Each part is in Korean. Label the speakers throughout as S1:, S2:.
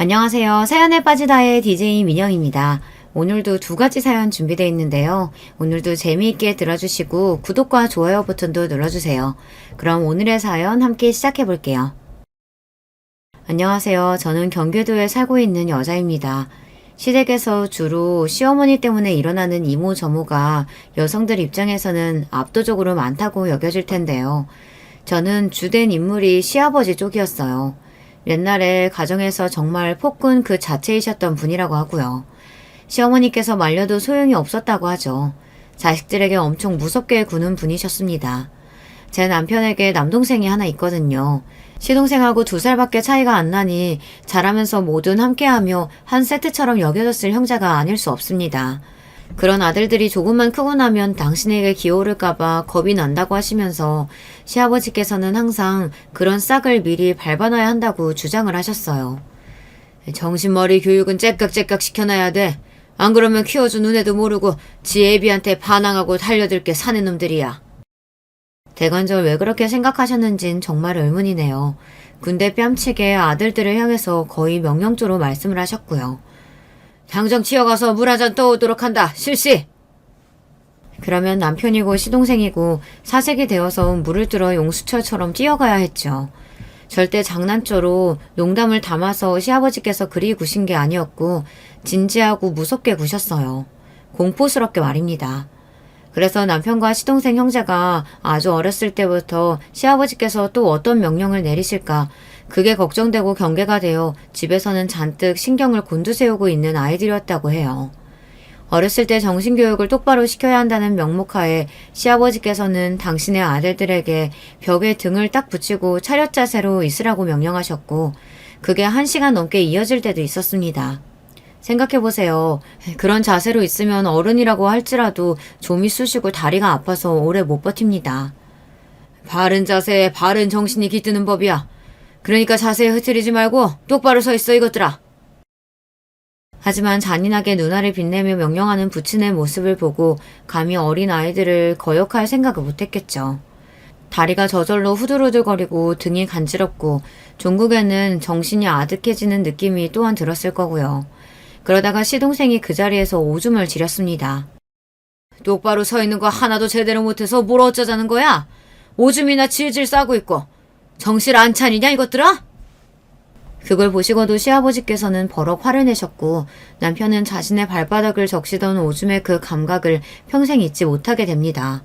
S1: 안녕하세요. 사연에 빠지다의 DJ 민영입니다. 오늘도 두 가지 사연 준비되어 있는데요. 오늘도 재미있게 들어주시고 구독과 좋아요 버튼도 눌러주세요. 그럼 오늘의 사연 함께 시작해 볼게요. 안녕하세요. 저는 경기도에 살고 있는 여자입니다. 시댁에서 주로 시어머니 때문에 일어나는 이모저모가 여성들 입장에서는 압도적으로 많다고 여겨질 텐데요. 저는 주된 인물이 시아버지 쪽이었어요. 옛날에 가정에서 정말 폭군 그 자체이셨던 분이라고 하고요. 시어머니께서 말려도 소용이 없었다고 하죠. 자식들에게 엄청 무섭게 구는 분이셨습니다. 제 남편에게 남동생이 하나 있거든요. 시동생하고 2살밖에 차이가 안 나니 자라면서 뭐든 함께하며 한 세트처럼 여겨졌을 형제가 아닐 수 없습니다. 그런 아들들이 조금만 크고 나면 당신에게 기어오를까봐 겁이 난다고 하시면서 시아버지께서는 항상 그런 싹을 미리 밟아놔야 한다고 주장을 하셨어요. 정신머리 교육은 째깍째깍 시켜놔야 돼. 안 그러면 키워준 눈에도 모르고 지 애비한테 반항하고 달려들게 사는 놈들이야. 대관절 왜 그렇게 생각하셨는진 정말 의문이네요. 군대 뺨치게 아들들을 향해서 거의 명령조로 말씀을 하셨고요. 당장 튀어가서 물 한 잔 떠오도록 한다. 실시! 그러면 남편이고 시동생이고 사색이 되어서 물을 들어 용수철처럼 뛰어가야 했죠. 절대 장난조로 농담을 담아서 시아버지께서 그리 구신 게 아니었고 진지하고 무섭게 구셨어요. 공포스럽게 말입니다. 그래서 남편과 시동생 형제가 아주 어렸을 때부터 시아버지께서 또 어떤 명령을 내리실까 그게 걱정되고 경계가 되어 집에서는 잔뜩 신경을 곤두세우고 있는 아이들이었다고 해요. 어렸을 때 정신교육을 똑바로 시켜야 한다는 명목하에 시아버지께서는 당신의 아들들에게 벽에 등을 딱 붙이고 차렷 자세로 있으라고 명령하셨고 그게 1시간 넘게 이어질 때도 있었습니다. 생각해보세요. 그런 자세로 있으면 어른이라고 할지라도 좀이 쑤시고 다리가 아파서 오래 못 버팁니다. 바른 자세에 바른 정신이 깃드는 법이야. 그러니까 자세에 흐트리지 말고 똑바로 서 있어 이것들아. 하지만 잔인하게 누나를 빛내며 명령하는 부친의 모습을 보고 감히 어린 아이들을 거역할 생각을 못했겠죠. 다리가 저절로 후들후들거리고 등이 간지럽고 종국에는 정신이 아득해지는 느낌이 또한 들었을 거고요. 그러다가 시동생이 그 자리에서 오줌을 지렸습니다. 똑바로 서 있는 거 하나도 제대로 못해서 뭘 어쩌자는 거야? 오줌이나 질질 싸고 있고 정신 안 차리냐 이것들아? 그걸 보시고도 시아버지께서는 버럭 화를 내셨고 남편은 자신의 발바닥을 적시던 오줌의 그 감각을 평생 잊지 못하게 됩니다.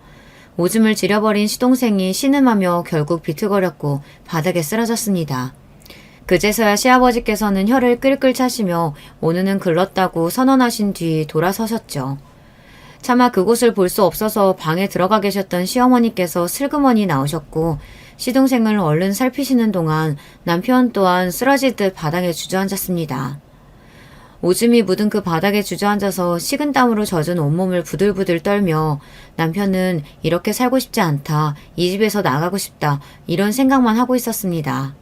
S1: 오줌을 지려버린 시동생이 신음하며 결국 비틀거렸고 바닥에 쓰러졌습니다. 그제서야 시아버지께서는 혀를 끌끌 차시며 오늘은 글렀다고 선언하신 뒤 돌아서셨죠. 차마 그곳을 볼 수 없어서 방에 들어가 계셨던 시어머니께서 슬그머니 나오셨고 시동생을 얼른 살피시는 동안 남편 또한 쓰러지듯 바닥에 주저앉았습니다. 오줌이 묻은 그 바닥에 주저앉아서 식은땀으로 젖은 온몸을 부들부들 떨며 남편은 이렇게 살고 싶지 않다, 이 집에서 나가고 싶다 이런 생각만 하고 있었습니다.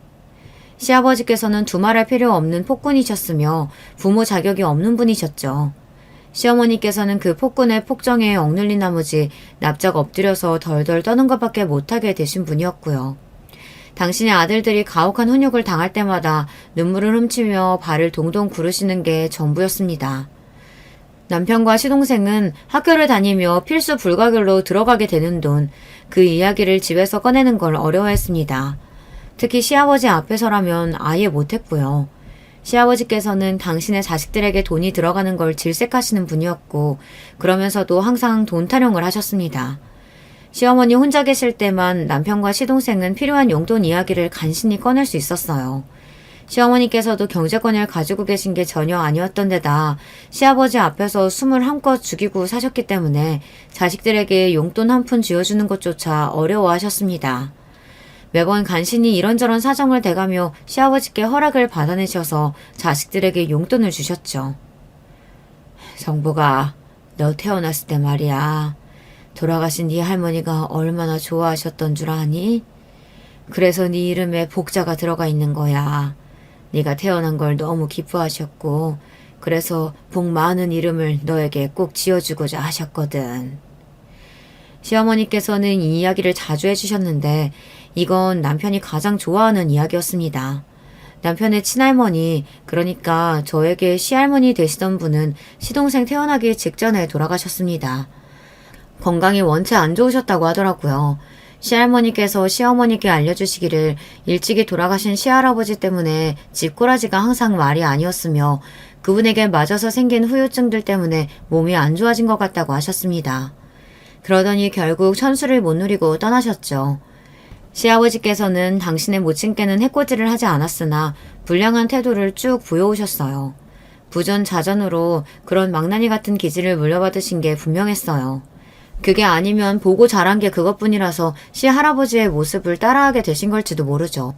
S1: 시아버지께서는 두말할 필요 없는 폭군이셨으며 부모 자격이 없는 분이셨죠. 시어머니께서는 그 폭군의 폭정에 억눌린 나머지 납작 엎드려서 덜덜 떠는 것밖에 못하게 되신 분이었고요. 당신의 아들들이 가혹한 훈육을 당할 때마다 눈물을 훔치며 발을 동동 구르시는 게 전부였습니다. 남편과 시동생은 학교를 다니며 필수 불가결로 들어가게 되는 돈, 그 이야기를 집에서 꺼내는 걸 어려워했습니다. 특히 시아버지 앞에서라면 아예 못했고요. 시아버지께서는 당신의 자식들에게 돈이 들어가는 걸 질색하시는 분이었고 그러면서도 항상 돈 타령을 하셨습니다. 시어머니 혼자 계실 때만 남편과 시동생은 필요한 용돈 이야기를 간신히 꺼낼 수 있었어요. 시어머니께서도 경제권을 가지고 계신 게 전혀 아니었던 데다 시아버지 앞에서 숨을 한껏 죽이고 사셨기 때문에 자식들에게 용돈 한 푼 쥐어주는 것조차 어려워하셨습니다. 매번 간신히 이런저런 사정을 대가며 시아버지께 허락을 받아내셔서 자식들에게 용돈을 주셨죠. 정보가 너 태어났을 때 말이야. 돌아가신 네 할머니가 얼마나 좋아하셨던 줄 아니? 그래서 네 이름에 복자가 들어가 있는 거야. 네가 태어난 걸 너무 기뻐하셨고 그래서 복 많은 이름을 너에게 꼭 지어주고자 하셨거든. 시어머니께서는 이 이야기를 자주 해주셨는데 이건 남편이 가장 좋아하는 이야기였습니다. 남편의 친할머니, 그러니까 저에게 시할머니 되시던 분은 시동생 태어나기 직전에 돌아가셨습니다. 건강이 원체 안 좋으셨다고 하더라고요. 시할머니께서 시어머니께 알려주시기를 일찍이 돌아가신 시할아버지 때문에 집꼬라지가 항상 말이 아니었으며 그분에게 맞아서 생긴 후유증들 때문에 몸이 안 좋아진 것 같다고 하셨습니다. 그러더니 결국 천수를 못 누리고 떠나셨죠. 시아버지께서는 당신의 모친께는 해코지를 하지 않았으나 불량한 태도를 쭉 보여오셨어요. 부전자전으로 그런 망나니 같은 기질을 물려받으신 게 분명했어요. 그게 아니면 보고 자란 게 그것뿐이라서 시할아버지의 모습을 따라하게 되신 걸지도 모르죠.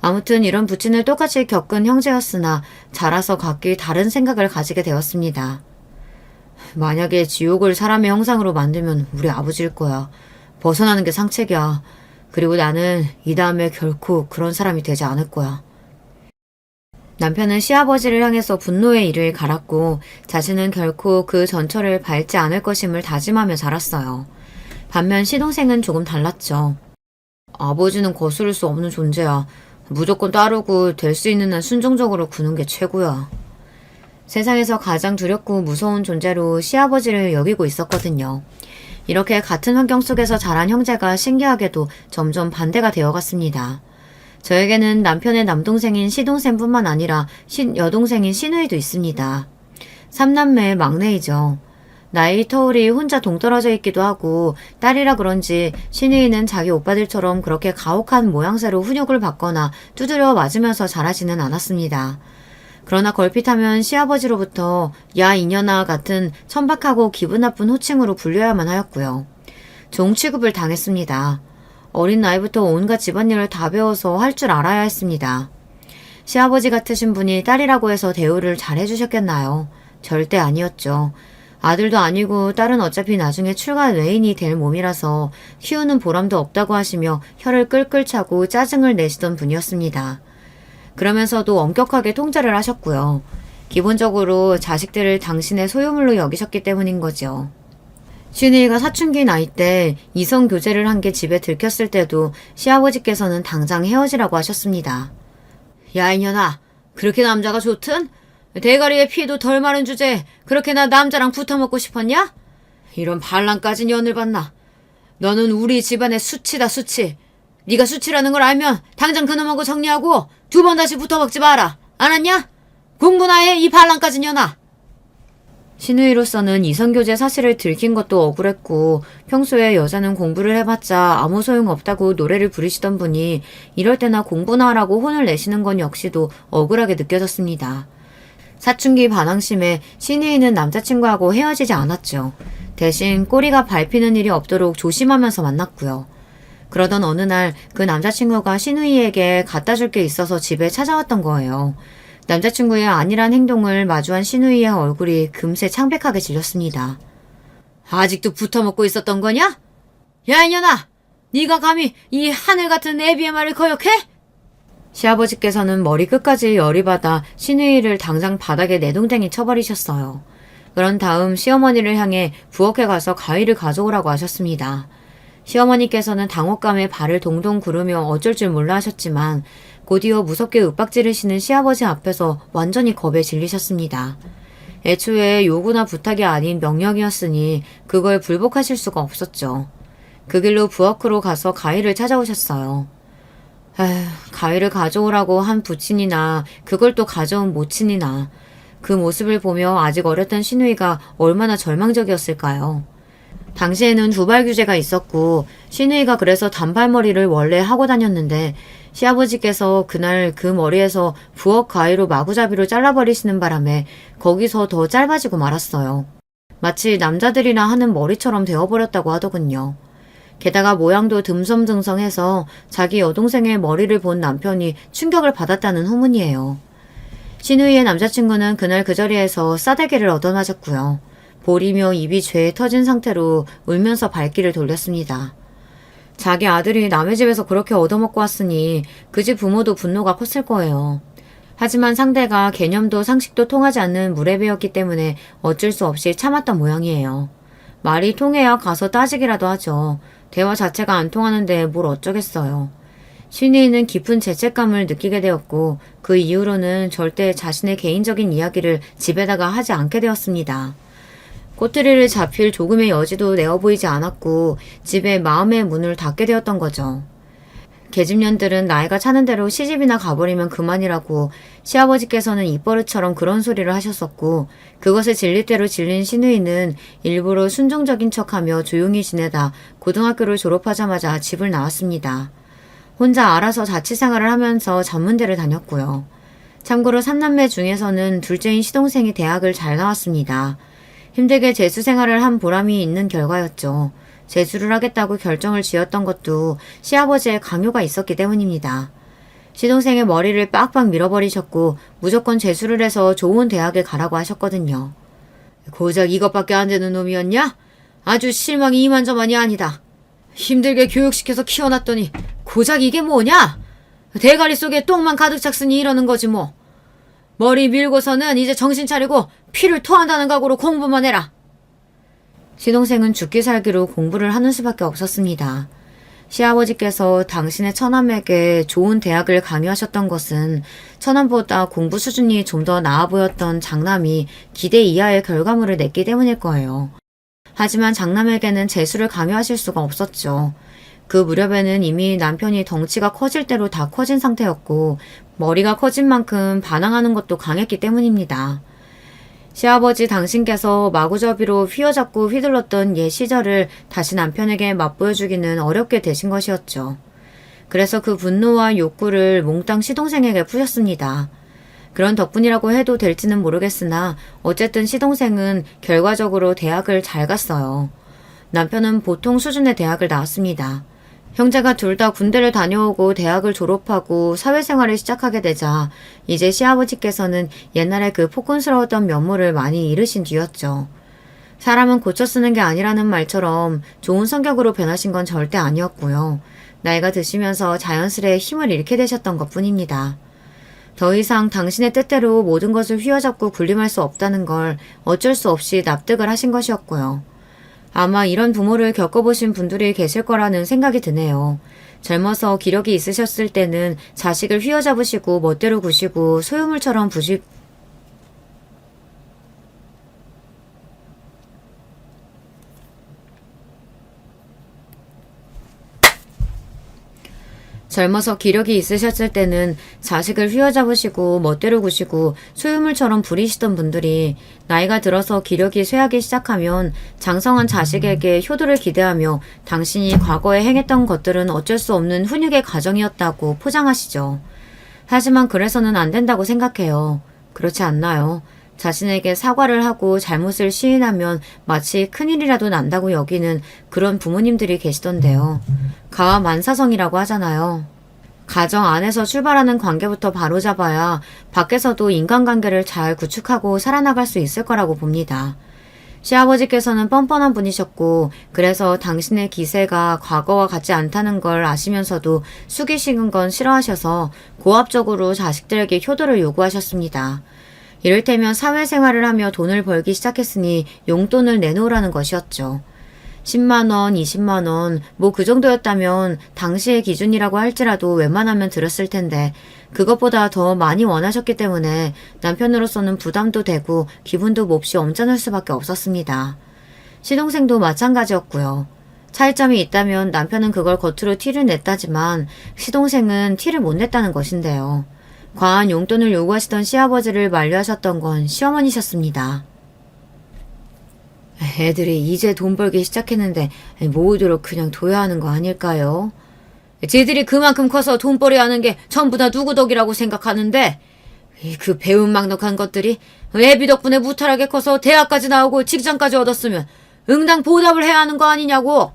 S1: 아무튼 이런 부친을 똑같이 겪은 형제였으나 자라서 각기 다른 생각을 가지게 되었습니다. 만약에 지옥을 사람의 형상으로 만들면 우리 아버지일 거야. 벗어나는 게 상책이야. 그리고 나는 이 다음에 결코 그런 사람이 되지 않을 거야. 남편은 시아버지를 향해서 분노의 이를 갈았고 자신은 결코 그 전철을 밟지 않을 것임을 다짐하며 자랐어요. 반면 시동생은 조금 달랐죠. 아버지는 거스를 수 없는 존재야. 무조건 따르고 될 수 있는 한 순종적으로 구는 게 최고야. 세상에서 가장 두렵고 무서운 존재로 시아버지를 여기고 있었거든요. 이렇게 같은 환경 속에서 자란 형제가 신기하게도 점점 반대가 되어갔습니다. 저에게는 남편의 남동생인 시동생뿐만 아니라 여동생인 시누이도 있습니다. 삼남매의 막내이죠. 나이 터울이 혼자 동떨어져 있기도 하고 딸이라 그런지 시누이는 자기 오빠들처럼 그렇게 가혹한 모양새로 훈육을 받거나 두드려 맞으면서 자라지는 않았습니다. 그러나 걸핏하면 시아버지로부터 야 이년아 같은 천박하고 기분 나쁜 호칭으로 불려야만 하였고요. 종 취급을 당했습니다. 어린 나이부터 온갖 집안일을 다 배워서 할 줄 알아야 했습니다. 시아버지 같으신 분이 딸이라고 해서 대우를 잘 해주셨겠나요? 절대 아니었죠. 아들도 아니고 딸은 어차피 나중에 출가 외인이 될 몸이라서 키우는 보람도 없다고 하시며 혀를 끌끌 차고 짜증을 내시던 분이었습니다. 그러면서도 엄격하게 통제를 하셨고요. 기본적으로 자식들을 당신의 소유물로 여기셨기 때문인 거죠. 시누이가 사춘기 나이 때 이성 교제를 한 게 집에 들켰을 때도 시아버지께서는 당장 헤어지라고 하셨습니다. 야 이년아, 그렇게 남자가 좋든? 대가리에 피도 덜 마른 주제에 그렇게나 남자랑 붙어먹고 싶었냐? 이런 반란까지 년을 봤나? 너는 우리 집안의 수치다 수치. 네가 수치라는 걸 알면 당장 그놈하고 정리하고 두 번 다시 붙어먹지 마라. 알았냐? 공부나 해 이 반란까지 년아. 시누이로서는 이성교제 사실을 들킨 것도 억울했고 평소에 여자는 공부를 해봤자 아무 소용없다고 노래를 부르시던 분이 이럴 때나 공부나 하라고 혼을 내시는 건 역시도 억울하게 느껴졌습니다. 사춘기 반항심에 시누이는 남자친구하고 헤어지지 않았죠. 대신 꼬리가 밟히는 일이 없도록 조심하면서 만났고요. 그러던 어느 날 그 남자친구가 시누이에게 갖다 줄 게 있어서 집에 찾아왔던 거예요. 남자친구의 안일한 행동을 마주한 시누이의 얼굴이 금세 창백하게 질렸습니다. 아직도 붙어먹고 있었던 거냐? 야 이년아! 네가 감히 이 하늘 같은 애비의 말을 거역해? 시아버지께서는 머리 끝까지 열이 받아 시누이를 당장 바닥에 내동댕이 쳐버리셨어요. 그런 다음 시어머니를 향해 부엌에 가서 가위를 가져오라고 하셨습니다. 시어머니께서는 당혹감에 발을 동동 구르며 어쩔 줄 몰라 하셨지만 곧이어 무섭게 윽박지르시는 시아버지 앞에서 완전히 겁에 질리셨습니다. 애초에 요구나 부탁이 아닌 명령이었으니 그걸 불복하실 수가 없었죠. 그 길로 부엌으로 가서 가위를 찾아오셨어요. 에휴, 가위를 가져오라고 한 부친이나 그걸 또 가져온 모친이나 그 모습을 보며 아직 어렸던 시누이가 얼마나 절망적이었을까요? 당시에는 두발 규제가 있었고 시누이가 그래서 단발머리를 원래 하고 다녔는데 시아버지께서 그날 그 머리에서 부엌 가위로 마구잡이로 잘라버리시는 바람에 거기서 더 짧아지고 말았어요. 마치 남자들이나 하는 머리처럼 되어버렸다고 하더군요. 게다가 모양도 듬성듬성해서 자기 여동생의 머리를 본 남편이 충격을 받았다는 후문이에요. 시누이의 남자친구는 그날 그 자리에서 싸대기를 얻어맞았고요. 볼이며 입이 죄에 터진 상태로 울면서 발길을 돌렸습니다. 자기 아들이 남의 집에서 그렇게 얻어먹고 왔으니 그 집 부모도 분노가 컸을 거예요. 하지만 상대가 개념도 상식도 통하지 않는 무례배였기 때문에 어쩔 수 없이 참았던 모양이에요. 말이 통해야 가서 따지기라도 하죠. 대화 자체가 안 통하는데 뭘 어쩌겠어요. 신이는 깊은 죄책감을 느끼게 되었고 그 이후로는 절대 자신의 개인적인 이야기를 집에다가 하지 않게 되었습니다. 꼬투리를 잡힐 조금의 여지도 내어 보이지 않았고 집에 마음의 문을 닫게 되었던 거죠. 계집년들은 나이가 차는 대로 시집이나 가버리면 그만이라고 시아버지께서는 입버릇처럼 그런 소리를 하셨었고 그것에 질릴 대로 질린 신우이는 일부러 순종적인 척하며 조용히 지내다 고등학교를 졸업하자마자 집을 나왔습니다. 혼자 알아서 자취생활을 하면서 전문대를 다녔고요. 참고로 3남매 중에서는 둘째인 시동생이 대학을 잘 나왔습니다. 힘들게 재수 생활을 한 보람이 있는 결과였죠. 재수를 하겠다고 결정을 지었던 것도 시아버지의 강요가 있었기 때문입니다. 시동생의 머리를 빡빡 밀어버리셨고 무조건 재수를 해서 좋은 대학에 가라고 하셨거든요. 고작 이것밖에 안 되는 놈이었냐? 아주 실망이 이만저만이 아니다. 힘들게 교육시켜서 키워놨더니 고작 이게 뭐냐? 대가리 속에 똥만 가득 찼으니 이러는 거지 뭐. 머리 밀고서는 이제 정신 차리고 피를 토한다는 각오로 공부만 해라. 시동생은 죽기 살기로 공부를 하는 수밖에 없었습니다. 시아버지께서 당신의 처남에게 좋은 대학을 강요하셨던 것은 처남보다 공부 수준이 좀 더 나아 보였던 장남이 기대 이하의 결과물을 냈기 때문일 거예요. 하지만 장남에게는 재수를 강요하실 수가 없었죠. 그 무렵에는 이미 남편이 덩치가 커질 대로 다 커진 상태였고 머리가 커진 만큼 반항하는 것도 강했기 때문입니다. 시아버지 당신께서 마구잡이로 휘어잡고 휘둘렀던 옛 시절을 다시 남편에게 맛보여주기는 어렵게 되신 것이었죠. 그래서 그 분노와 욕구를 몽땅 시동생에게 푸셨습니다. 그런 덕분이라고 해도 될지는 모르겠으나 어쨌든 시동생은 결과적으로 대학을 잘 갔어요. 남편은 보통 수준의 대학을 나왔습니다. 형제가 둘 다 군대를 다녀오고 대학을 졸업하고 사회생활을 시작하게 되자 이제 시아버지께서는 옛날에 그 폭군스러웠던 면모를 많이 잃으신 뒤였죠. 사람은 고쳐 쓰는 게 아니라는 말처럼 좋은 성격으로 변하신 건 절대 아니었고요. 나이가 드시면서 자연스레 힘을 잃게 되셨던 것뿐입니다. 더 이상 당신의 뜻대로 모든 것을 휘어잡고 군림할 수 없다는 걸 어쩔 수 없이 납득을 하신 것이었고요. 아마 이런 부모를 겪어보신 분들이 계실 거라는 생각이 드네요. 젊어서 기력이 있으셨을 때는 자식을 휘어잡으시고 멋대로 구시고 소유물처럼 젊어서 기력이 있으셨을 때는 자식을 휘어잡으시고 멋대로 구시고 소유물처럼 부리시던 분들이 나이가 들어서 기력이 쇠하기 시작하면 장성한 자식에게 효도를 기대하며 당신이 과거에 행했던 것들은 어쩔 수 없는 훈육의 과정이었다고 포장하시죠. 하지만 그래서는 안 된다고 생각해요. 그렇지 않나요? 자신에게 사과를 하고 잘못을 시인하면 마치 큰일이라도 난다고 여기는 그런 부모님들이 계시던데요. 가와 만사성이라고 하잖아요. 가정 안에서 출발하는 관계부터 바로잡아야 밖에서도 인간관계를 잘 구축하고 살아나갈 수 있을 거라고 봅니다. 시아버지께서는 뻔뻔한 분이셨고 그래서 당신의 기세가 과거와 같지 않다는 걸 아시면서도 숙이시는 건 싫어하셔서 고압적으로 자식들에게 효도를 요구하셨습니다. 이를테면 사회생활을 하며 돈을 벌기 시작했으니 용돈을 내놓으라는 것이었죠. 10만원, 20만원, 뭐 그 정도였다면 당시의 기준이라고 할지라도 웬만하면 들었을 텐데 그것보다 더 많이 원하셨기 때문에 남편으로서는 부담도 되고 기분도 몹시 엄짠할 수밖에 없었습니다. 시동생도 마찬가지였고요. 차이점이 있다면 남편은 그걸 겉으로 티를 냈다지만 시동생은 티를 못 냈다는 것인데요. 과한 용돈을 요구하시던 시아버지를 만류하셨던 건 시어머니셨습니다. 애들이 이제 돈 벌기 시작했는데 모으도록 그냥 둬야 하는 거 아닐까요? 쟤들이 그만큼 커서 돈벌이 하는 게 전부 다 누구 덕이라고 생각하는데 그 배은망덕한 것들이 애비 덕분에 무탈하게 커서 대학까지 나오고 직장까지 얻었으면 응당 보답을 해야 하는 거 아니냐고.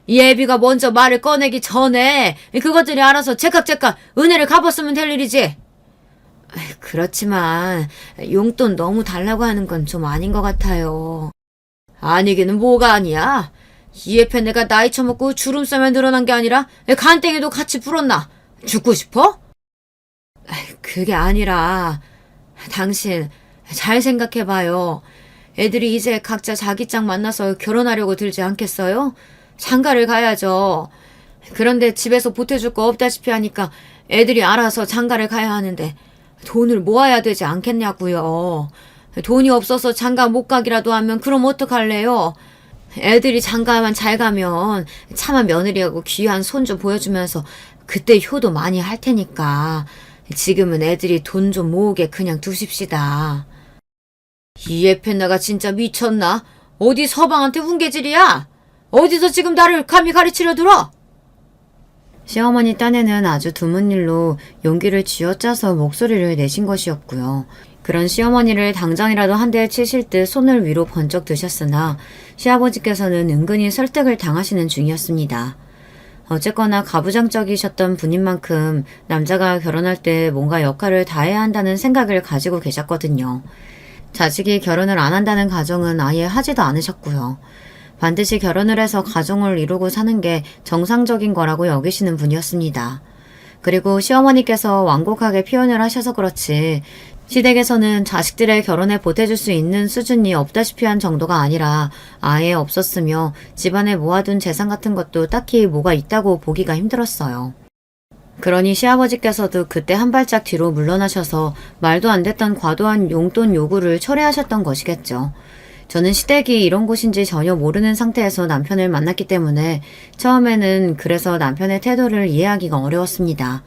S1: 이 애비가 먼저 말을 꺼내기 전에 그것들이 알아서 제깍제깍 은혜를 갚았으면 될 일이지. 그렇지만 용돈 너무 달라고 하는 건 좀 아닌 것 같아요. 아니기는 뭐가 아니야. 이 옆에 내가 나이 처먹고 주름살만 늘어난 게 아니라 간땡이도 같이 불었나? 죽고 싶어? 그게 아니라 당신 잘 생각해봐요. 애들이 이제 각자 자기 짝 만나서 결혼하려고 들지 않겠어요? 장가를 가야죠. 그런데 집에서 보태줄 거 없다시피 하니까 애들이 알아서 장가를 가야 하는데 돈을 모아야 되지 않겠냐고요. 돈이 없어서 장가 못 가기라도 하면 그럼 어떡할래요? 애들이 장가만 잘 가면 차마 며느리하고 귀한 손주 보여주면서 그때 효도 많이 할 테니까 지금은 애들이 돈 좀 모으게 그냥 두십시다. 이 에펜나가 진짜 미쳤나? 어디 서방한테 훈계질이야? 어디서 지금 나를 감히 가르치려 들어? 시어머니 딴에는 아주 드문 일로 용기를 쥐어짜서 목소리를 내신 것이었고요. 그런 시어머니를 당장이라도 한 대 치실 듯 손을 위로 번쩍 드셨으나 시아버지께서는 은근히 설득을 당하시는 중이었습니다. 어쨌거나 가부장적이셨던 분인 만큼 남자가 결혼할 때 뭔가 역할을 다해야 한다는 생각을 가지고 계셨거든요. 자식이 결혼을 안 한다는 가정은 아예 하지도 않으셨고요. 반드시 결혼을 해서 가정을 이루고 사는 게 정상적인 거라고 여기시는 분이었습니다. 그리고 시어머니께서 완곡하게 표현을 하셔서 그렇지 시댁에서는 자식들의 결혼에 보태줄 수 있는 수준이 없다시피 한 정도가 아니라 아예 없었으며 집안에 모아둔 재산 같은 것도 딱히 뭐가 있다고 보기가 힘들었어요. 그러니 시아버지께서도 그때 한 발짝 뒤로 물러나셔서 말도 안 됐던 과도한 용돈 요구를 철회하셨던 것이겠죠. 저는 시댁이 이런 곳인지 전혀 모르는 상태에서 남편을 만났기 때문에 처음에는 그래서 남편의 태도를 이해하기가 어려웠습니다.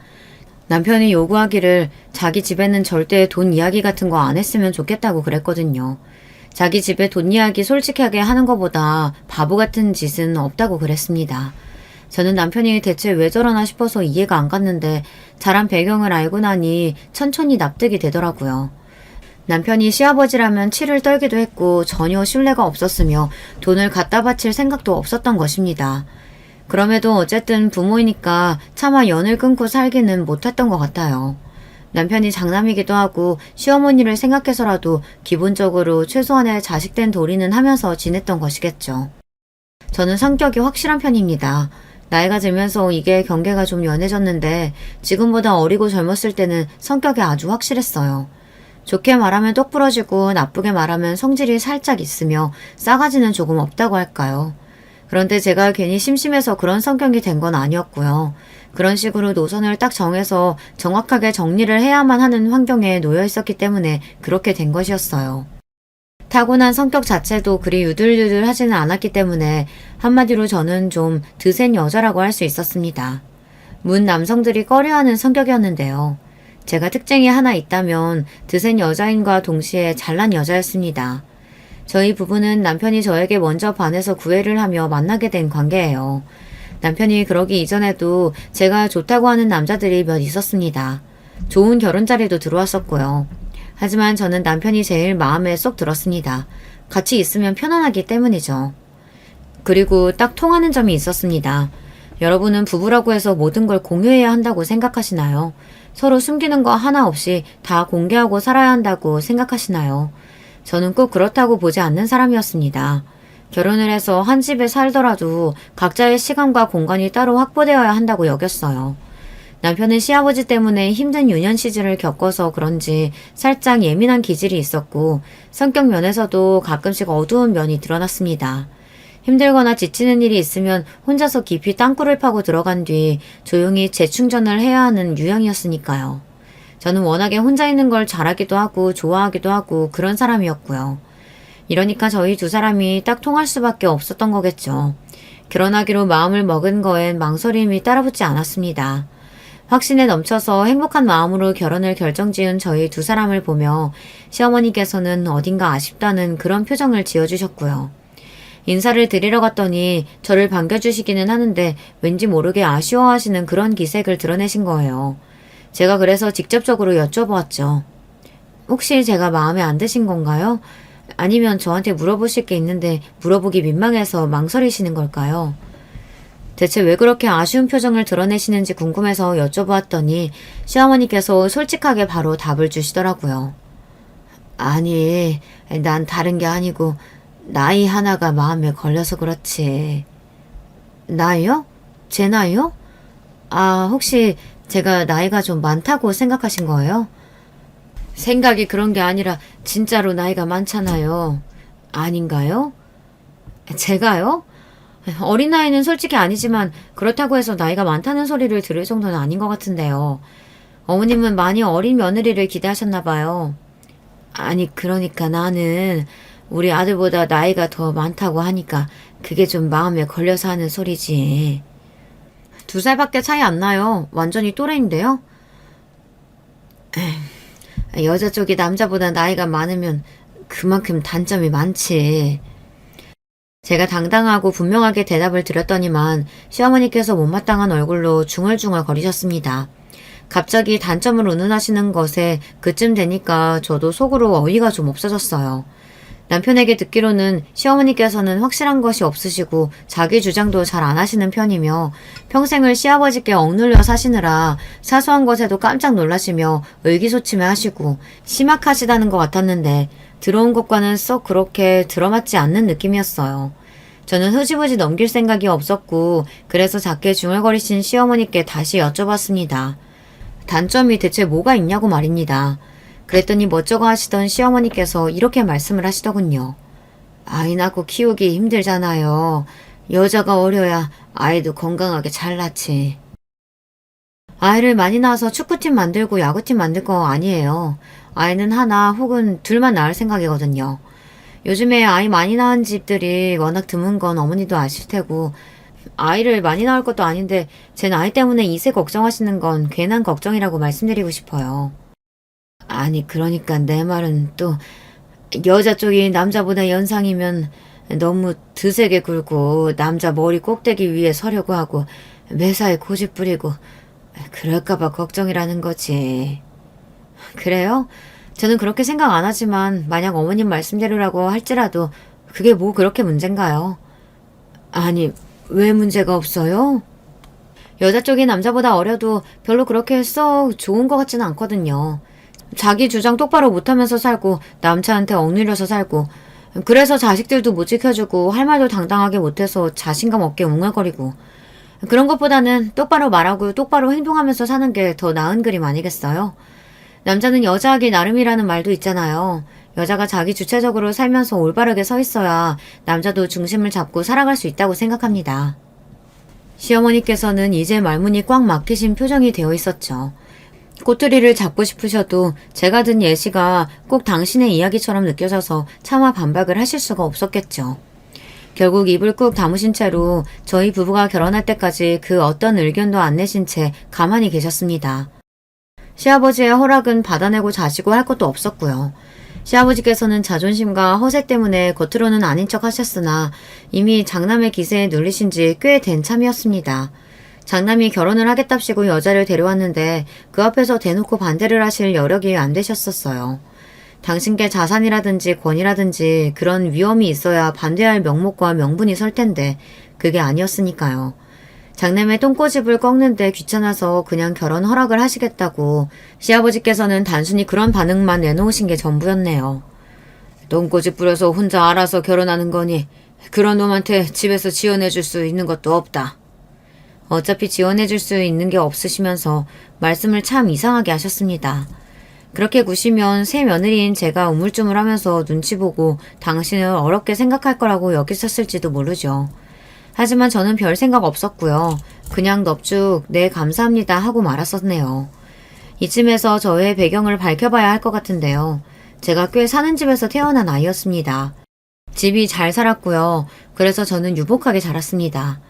S1: 남편이 요구하기를 자기 집에는 절대 돈 이야기 같은 거 안 했으면 좋겠다고 그랬거든요. 자기 집에 돈 이야기 솔직하게 하는 것보다 바보 같은 짓은 없다고 그랬습니다. 저는 남편이 대체 왜 저러나 싶어서 이해가 안 갔는데 자란 배경을 알고 나니 천천히 납득이 되더라고요. 남편이 시아버지라면 치를 떨기도 했고 전혀 신뢰가 없었으며 돈을 갖다 바칠 생각도 없었던 것입니다. 그럼에도 어쨌든 부모이니까 차마 연을 끊고 살기는 못했던 것 같아요. 남편이 장남이기도 하고 시어머니를 생각해서라도 기본적으로 최소한의 자식된 도리는 하면서 지냈던 것이겠죠. 저는 성격이 확실한 편입니다. 나이가 들면서 이게 경계가 좀 연해졌는데 지금보다 어리고 젊었을 때는 성격이 아주 확실했어요. 좋게 말하면 똑부러지고 나쁘게 말하면 성질이 살짝 있으며 싸가지는 조금 없다고 할까요. 그런데 제가 괜히 심심해서 그런 성격이 된 건 아니었고요. 그런 식으로 노선을 딱 정해서 정확하게 정리를 해야만 하는 환경에 놓여 있었기 때문에 그렇게 된 것이었어요. 타고난 성격 자체도 그리 유들유들하지는 않았기 때문에 한마디로 저는 좀 드센 여자라고 할 수 있었습니다. 문 남성들이 꺼려하는 성격이었는데요. 제가 특징이 하나 있다면 드센 여자인과 동시에 잘난 여자였습니다. 저희 부부는 남편이 저에게 먼저 반해서 구애를 하며 만나게 된 관계예요. 남편이 그러기 이전에도 제가 좋다고 하는 남자들이 몇 있었습니다. 좋은 결혼 자리도 들어왔었고요. 하지만 저는 남편이 제일 마음에 쏙 들었습니다. 같이 있으면 편안하기 때문이죠. 그리고 딱 통하는 점이 있었습니다. 여러분은 부부라고 해서 모든 걸 공유해야 한다고 생각하시나요? 서로 숨기는 거 하나 없이 다 공개하고 살아야 한다고 생각하시나요? 저는 꼭 그렇다고 보지 않는 사람이었습니다. 결혼을 해서 한 집에 살더라도 각자의 시간과 공간이 따로 확보되어야 한다고 여겼어요. 남편은 시아버지 때문에 힘든 유년 시절을 겪어서 그런지 살짝 예민한 기질이 있었고 성격 면에서도 가끔씩 어두운 면이 드러났습니다. 힘들거나 지치는 일이 있으면 혼자서 깊이 땅굴을 파고 들어간 뒤 조용히 재충전을 해야 하는 유형이었으니까요. 저는 워낙에 혼자 있는 걸 잘하기도 하고 좋아하기도 하고 그런 사람이었고요. 이러니까 저희 두 사람이 딱 통할 수밖에 없었던 거겠죠. 결혼하기로 마음을 먹은 거엔 망설임이 따라붙지 않았습니다. 확신에 넘쳐서 행복한 마음으로 결혼을 결정지은 저희 두 사람을 보며 시어머니께서는 어딘가 아쉽다는 그런 표정을 지어주셨고요. 인사를 드리러 갔더니 저를 반겨주시기는 하는데 왠지 모르게 아쉬워하시는 그런 기색을 드러내신 거예요. 제가 그래서 직접적으로 여쭤보았죠. 혹시 제가 마음에 안 드신 건가요? 아니면 저한테 물어보실 게 있는데 물어보기 민망해서 망설이시는 걸까요? 대체 왜 그렇게 아쉬운 표정을 드러내시는지 궁금해서 여쭤보았더니 시어머니께서 솔직하게 바로 답을 주시더라고요. 아니, 난 다른 게 아니고 나이 하나가 마음에 걸려서 그렇지. 나이요? 제 나이요? 아, 혹시 제가 나이가 좀 많다고 생각하신 거예요? 생각이 그런 게 아니라 진짜로 나이가 많잖아요. 아닌가요? 제가요? 어린나이는 솔직히 아니지만 그렇다고 해서 나이가 많다는 소리를 들을 정도는 아닌 것 같은데요. 어머님은 많이 어린 며느리를 기대하셨나 봐요. 아니, 그러니까 나는 우리 아들보다 나이가 더 많다고 하니까 그게 좀 마음에 걸려서 하는 소리지. 2살밖에 차이 안 나요. 완전히 또래인데요? 여자 쪽이 남자보다 나이가 많으면 그만큼 단점이 많지. 제가 당당하고 분명하게 대답을 드렸더니만 시어머니께서 못마땅한 얼굴로 중얼중얼 거리셨습니다. 갑자기 단점을 운운하시는 것에 그쯤 되니까 저도 속으로 어이가 좀 없어졌어요. 남편에게 듣기로는 시어머니께서는 확실한 것이 없으시고 자기 주장도 잘 안 하시는 편이며 평생을 시아버지께 억눌려 사시느라 사소한 것에도 깜짝 놀라시며 의기소침해 하시고 심각하시다는 것 같았는데 들어온 것과는 썩 그렇게 들어맞지 않는 느낌이었어요. 저는 흐지부지 넘길 생각이 없었고 그래서 작게 중얼거리신 시어머니께 다시 여쭤봤습니다. 단점이 대체 뭐가 있냐고 말입니다. 그랬더니 멋쩍어 하시던 시어머니께서 이렇게 말씀을 하시더군요. 아이 낳고 키우기 힘들잖아요. 여자가 어려야 아이도 건강하게 잘 낳지. 아이를 많이 낳아서 축구팀 만들고 야구팀 만들 거 아니에요. 아이는 하나 혹은 둘만 낳을 생각이거든요. 요즘에 아이 많이 낳은 집들이 워낙 드문 건 어머니도 아실 테고 아이를 많이 낳을 것도 아닌데 제 나이 때문에 이세 걱정하시는 건 괜한 걱정이라고 말씀드리고 싶어요. 아니, 그러니까 내 말은 또 여자 쪽이 남자보다 연상이면 너무 드세게 굴고 남자 머리 꼭대기 위에 서려고 하고 매사에 고집 부리고 그럴까봐 걱정이라는 거지. 그래요? 저는 그렇게 생각 안 하지만 만약 어머님 말씀대로라고 할지라도 그게 뭐 그렇게 문제인가요? 아니, 왜 문제가 없어요? 여자 쪽이 남자보다 어려도 별로 그렇게 썩 좋은 것 같지는 않거든요. 자기 주장 똑바로 못하면서 살고 남자한테 억눌려서 살고 그래서 자식들도 못 지켜주고 할 말도 당당하게 못해서 자신감 없게 웅얼거리고 그런 것보다는 똑바로 말하고 똑바로 행동하면서 사는 게 더 나은 그림 아니겠어요? 남자는 여자하기 나름이라는 말도 있잖아요. 여자가 자기 주체적으로 살면서 올바르게 서 있어야 남자도 중심을 잡고 살아갈 수 있다고 생각합니다. 시어머니께서는 이제 말문이 꽉 막히신 표정이 되어 있었죠. 꼬투리를 잡고 싶으셔도 제가 든 예시가 꼭 당신의 이야기처럼 느껴져서 차마 반박을 하실 수가 없었겠죠. 결국 입을 꾹 다무신 채로 저희 부부가 결혼할 때까지 그 어떤 의견도 안 내신 채 가만히 계셨습니다. 시아버지의 허락은 받아내고 자시고 할 것도 없었고요. 시아버지께서는 자존심과 허세 때문에 겉으로는 아닌 척 하셨으나 이미 장남의 기세에 눌리신 지 꽤 된 참이었습니다. 장남이 결혼을 하겠답시고 여자를 데려왔는데 그 앞에서 대놓고 반대를 하실 여력이 안 되셨었어요. 당신께 자산이라든지 권이라든지 그런 위험이 있어야 반대할 명목과 명분이 설 텐데 그게 아니었으니까요. 장남의 똥꼬집을 꺾는데 귀찮아서 그냥 결혼 허락을 하시겠다고 시아버지께서는 단순히 그런 반응만 내놓으신 게 전부였네요. 똥꼬집 부려서 혼자 알아서 결혼하는 거니 그런 놈한테 집에서 지원해줄 수 있는 것도 없다. 어차피 지원해줄 수 있는 게 없으시면서 말씀을 참 이상하게 하셨습니다. 그렇게 구시면 새 며느리인 제가 우물쭈물하면서 눈치 보고 당신을 어렵게 생각할 거라고 여기셨을지도 모르죠. 하지만 저는 별 생각 없었고요. 그냥 넙죽 네 감사합니다 하고 말았었네요. 이쯤에서 저의 배경을 밝혀봐야 할 것 같은데요. 제가 꽤 사는 집에서 태어난 아이였습니다. 집이 잘 살았고요. 그래서 저는 유복하게 자랐습니다.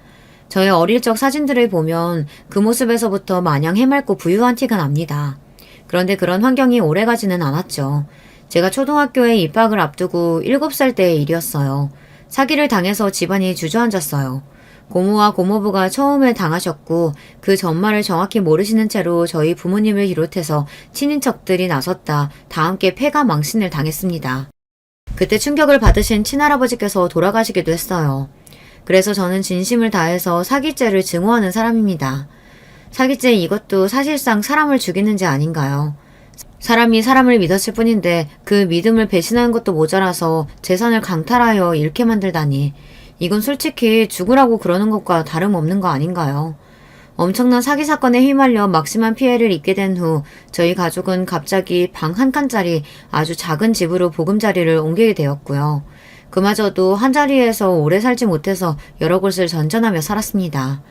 S1: 저의 어릴 적 사진들을 보면 그 모습에서부터 마냥 해맑고 부유한 티가 납니다. 그런데 그런 환경이 오래가지는 않았죠. 제가 초등학교에 입학을 앞두고 7살 때의 일이었어요. 사기를 당해서 집안이 주저앉았어요. 고모와 고모부가 처음에 당하셨고 그 전말을 정확히 모르시는 채로 저희 부모님을 비롯해서 친인척들이 나섰다 다 함께 패가 망신을 당했습니다. 그때 충격을 받으신 친할아버지께서 돌아가시기도 했어요. 그래서 저는 진심을 다해서 사기죄를 증오하는 사람입니다. 사기죄 이것도 사실상 사람을 죽이는 죄 아닌가요? 사람이 사람을 믿었을 뿐인데 그 믿음을 배신하는 것도 모자라서 재산을 강탈하여 잃게 만들다니 이건 솔직히 죽으라고 그러는 것과 다름없는 거 아닌가요? 엄청난 사기 사건에 휘말려 막심한 피해를 입게 된 후 저희 가족은 갑자기 방 한 칸짜리 아주 작은 집으로 보금자리를 옮기게 되었고요. 그마저도 한자리에서 오래 살지 못해서 여러 곳을 전전하며 살았습니다.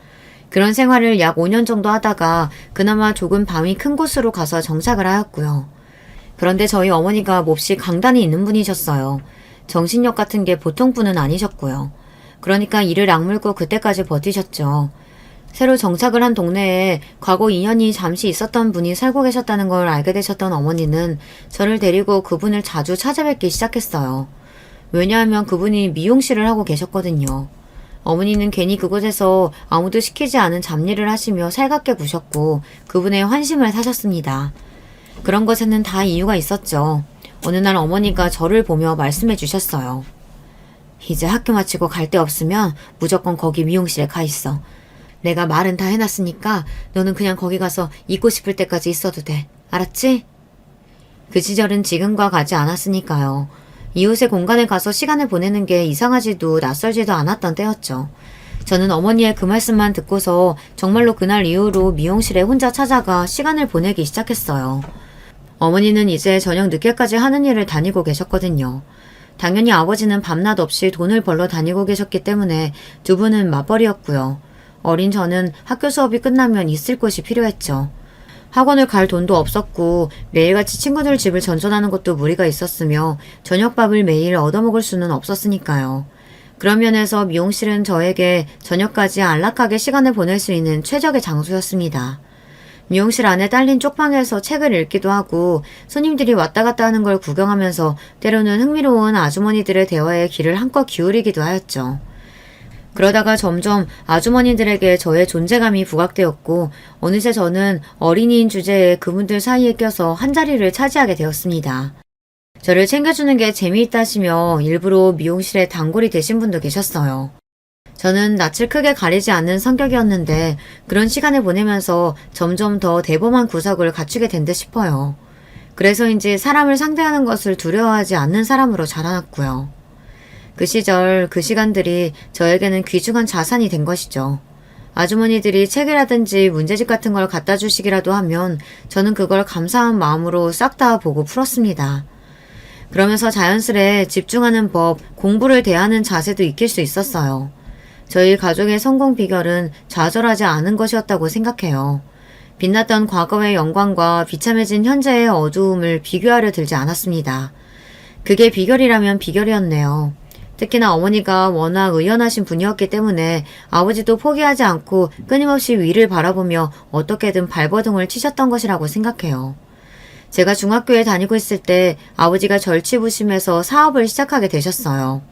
S1: 그런 생활을 약 5년 정도 하다가 그나마 조금 방이 큰 곳으로 가서 정착을 하였고요. 그런데 저희 어머니가 몹시 강단이 있는 분이셨어요. 정신력 같은 게 보통 분은 아니셨고요. 그러니까 이를 악물고 그때까지 버티셨죠. 새로 정착을 한 동네에 과거 인연이 잠시 있었던 분이 살고 계셨다는 걸 알게 되셨던 어머니는 저를 데리고 그분을 자주 찾아뵙기 시작했어요. 왜냐하면 그분이 미용실을 하고 계셨거든요. 어머니는 괜히 그곳에서 아무도 시키지 않은 잡일을 하시며 살갑게 구셨고 그분의 환심을 사셨습니다. 그런 것에는 다 이유가 있었죠. 어느 날 어머니가 저를 보며 말씀해 주셨어요. 이제 학교 마치고 갈 데 없으면 무조건 거기 미용실에 가 있어. 내가 말은 다 해놨으니까 너는 그냥 거기 가서 있고 싶을 때까지 있어도 돼. 알았지? 그 시절은 지금과 같지 않았으니까요. 이웃의 공간에 가서 시간을 보내는 게 이상하지도 낯설지도 않았던 때였죠. 저는 어머니의 그 말씀만 듣고서 정말로 그날 이후로 미용실에 혼자 찾아가 시간을 보내기 시작했어요. 어머니는 이제 저녁 늦게까지 하는 일을 다니고 계셨거든요. 당연히 아버지는 밤낮 없이 돈을 벌러 다니고 계셨기 때문에 두 분은 맞벌이였고요. 어린 저는 학교 수업이 끝나면 있을 곳이 필요했죠. 학원을 갈 돈도 없었고 매일같이 친구들 집을 전전하는 것도 무리가 있었으며 저녁밥을 매일 얻어먹을 수는 없었으니까요. 그런 면에서 미용실은 저에게 저녁까지 안락하게 시간을 보낼 수 있는 최적의 장소였습니다. 미용실 안에 딸린 쪽방에서 책을 읽기도 하고 손님들이 왔다 갔다 하는 걸 구경하면서 때로는 흥미로운 아주머니들의 대화에 귀를 한껏 기울이기도 하였죠. 그러다가 점점 아주머니들에게 저의 존재감이 부각되었고 어느새 저는 어린이인 주제에 그분들 사이에 껴서 한자리를 차지하게 되었습니다. 저를 챙겨주는 게 재미있다시며 일부러 미용실에 단골이 되신 분도 계셨어요. 저는 낯을 크게 가리지 않는 성격이었는데 그런 시간을 보내면서 점점 더 대범한 구석을 갖추게 된 듯 싶어요. 그래서인지 사람을 상대하는 것을 두려워하지 않는 사람으로 자라났고요. 그 시절, 그 시간들이 저에게는 귀중한 자산이 된 것이죠. 아주머니들이 책이라든지 문제집 같은 걸 갖다 주시기라도 하면 저는 그걸 감사한 마음으로 싹 다 보고 풀었습니다. 그러면서 자연스레 집중하는 법, 공부를 대하는 자세도 익힐 수 있었어요. 저희 가족의 성공 비결은 좌절하지 않은 것이었다고 생각해요. 빛났던 과거의 영광과 비참해진 현재의 어두움을 비교하려 들지 않았습니다. 그게 비결이라면 비결이었네요. 특히나 어머니가 워낙 의연하신 분이었기 때문에 아버지도 포기하지 않고 끊임없이 위를 바라보며 어떻게든 발버둥을 치셨던 것이라고 생각해요. 제가 중학교에 다니고 있을 때 아버지가 절치부심해서 사업을 시작하게 되셨어요.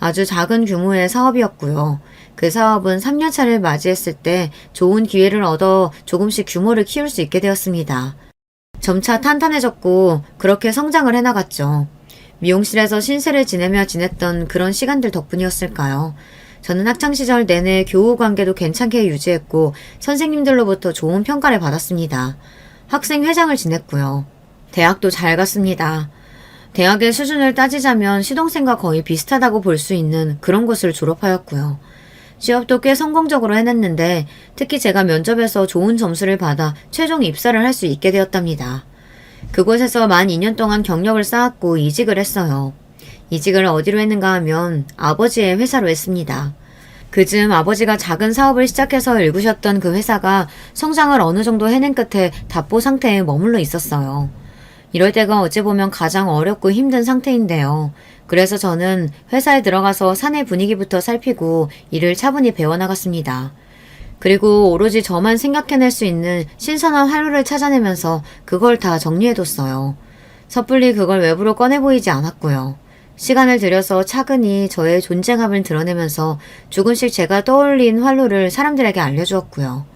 S1: 아주 작은 규모의 사업이었고요. 그 사업은 3년차를 맞이했을 때 좋은 기회를 얻어 조금씩 규모를 키울 수 있게 되었습니다. 점차 탄탄해졌고 그렇게 성장을 해나갔죠. 미용실에서 신세를 지내며 지냈던 그런 시간들 덕분이었을까요? 저는 학창시절 내내 교우 관계도 괜찮게 유지했고 선생님들로부터 좋은 평가를 받았습니다. 학생회장을 지냈고요. 대학도 잘 갔습니다. 대학의 수준을 따지자면 시동생과 거의 비슷하다고 볼 수 있는 그런 곳을 졸업하였고요. 취업도 꽤 성공적으로 해냈는데 특히 제가 면접에서 좋은 점수를 받아 최종 입사를 할 수 있게 되었답니다. 그곳에서 만 2년 동안 경력을 쌓았고 이직을 했어요. 이직을 어디로 했는가 하면 아버지의 회사로 했습니다. 그즈음 아버지가 작은 사업을 시작해서 일구셨던 그 회사가 성장을 어느 정도 해낸 끝에 답보 상태에 머물러 있었어요. 이럴 때가 어찌 보면 가장 어렵고 힘든 상태인데요. 그래서 저는 회사에 들어가서 사내 분위기부터 살피고 일을 차분히 배워나갔습니다. 그리고 오로지 저만 생각해낼 수 있는 신선한 활로를 찾아내면서 그걸 다 정리해뒀어요. 섣불리 그걸 외부로 꺼내 보이지 않았고요. 시간을 들여서 차근히 저의 존재감을 드러내면서 조금씩 제가 떠올린 활로를 사람들에게 알려주었고요.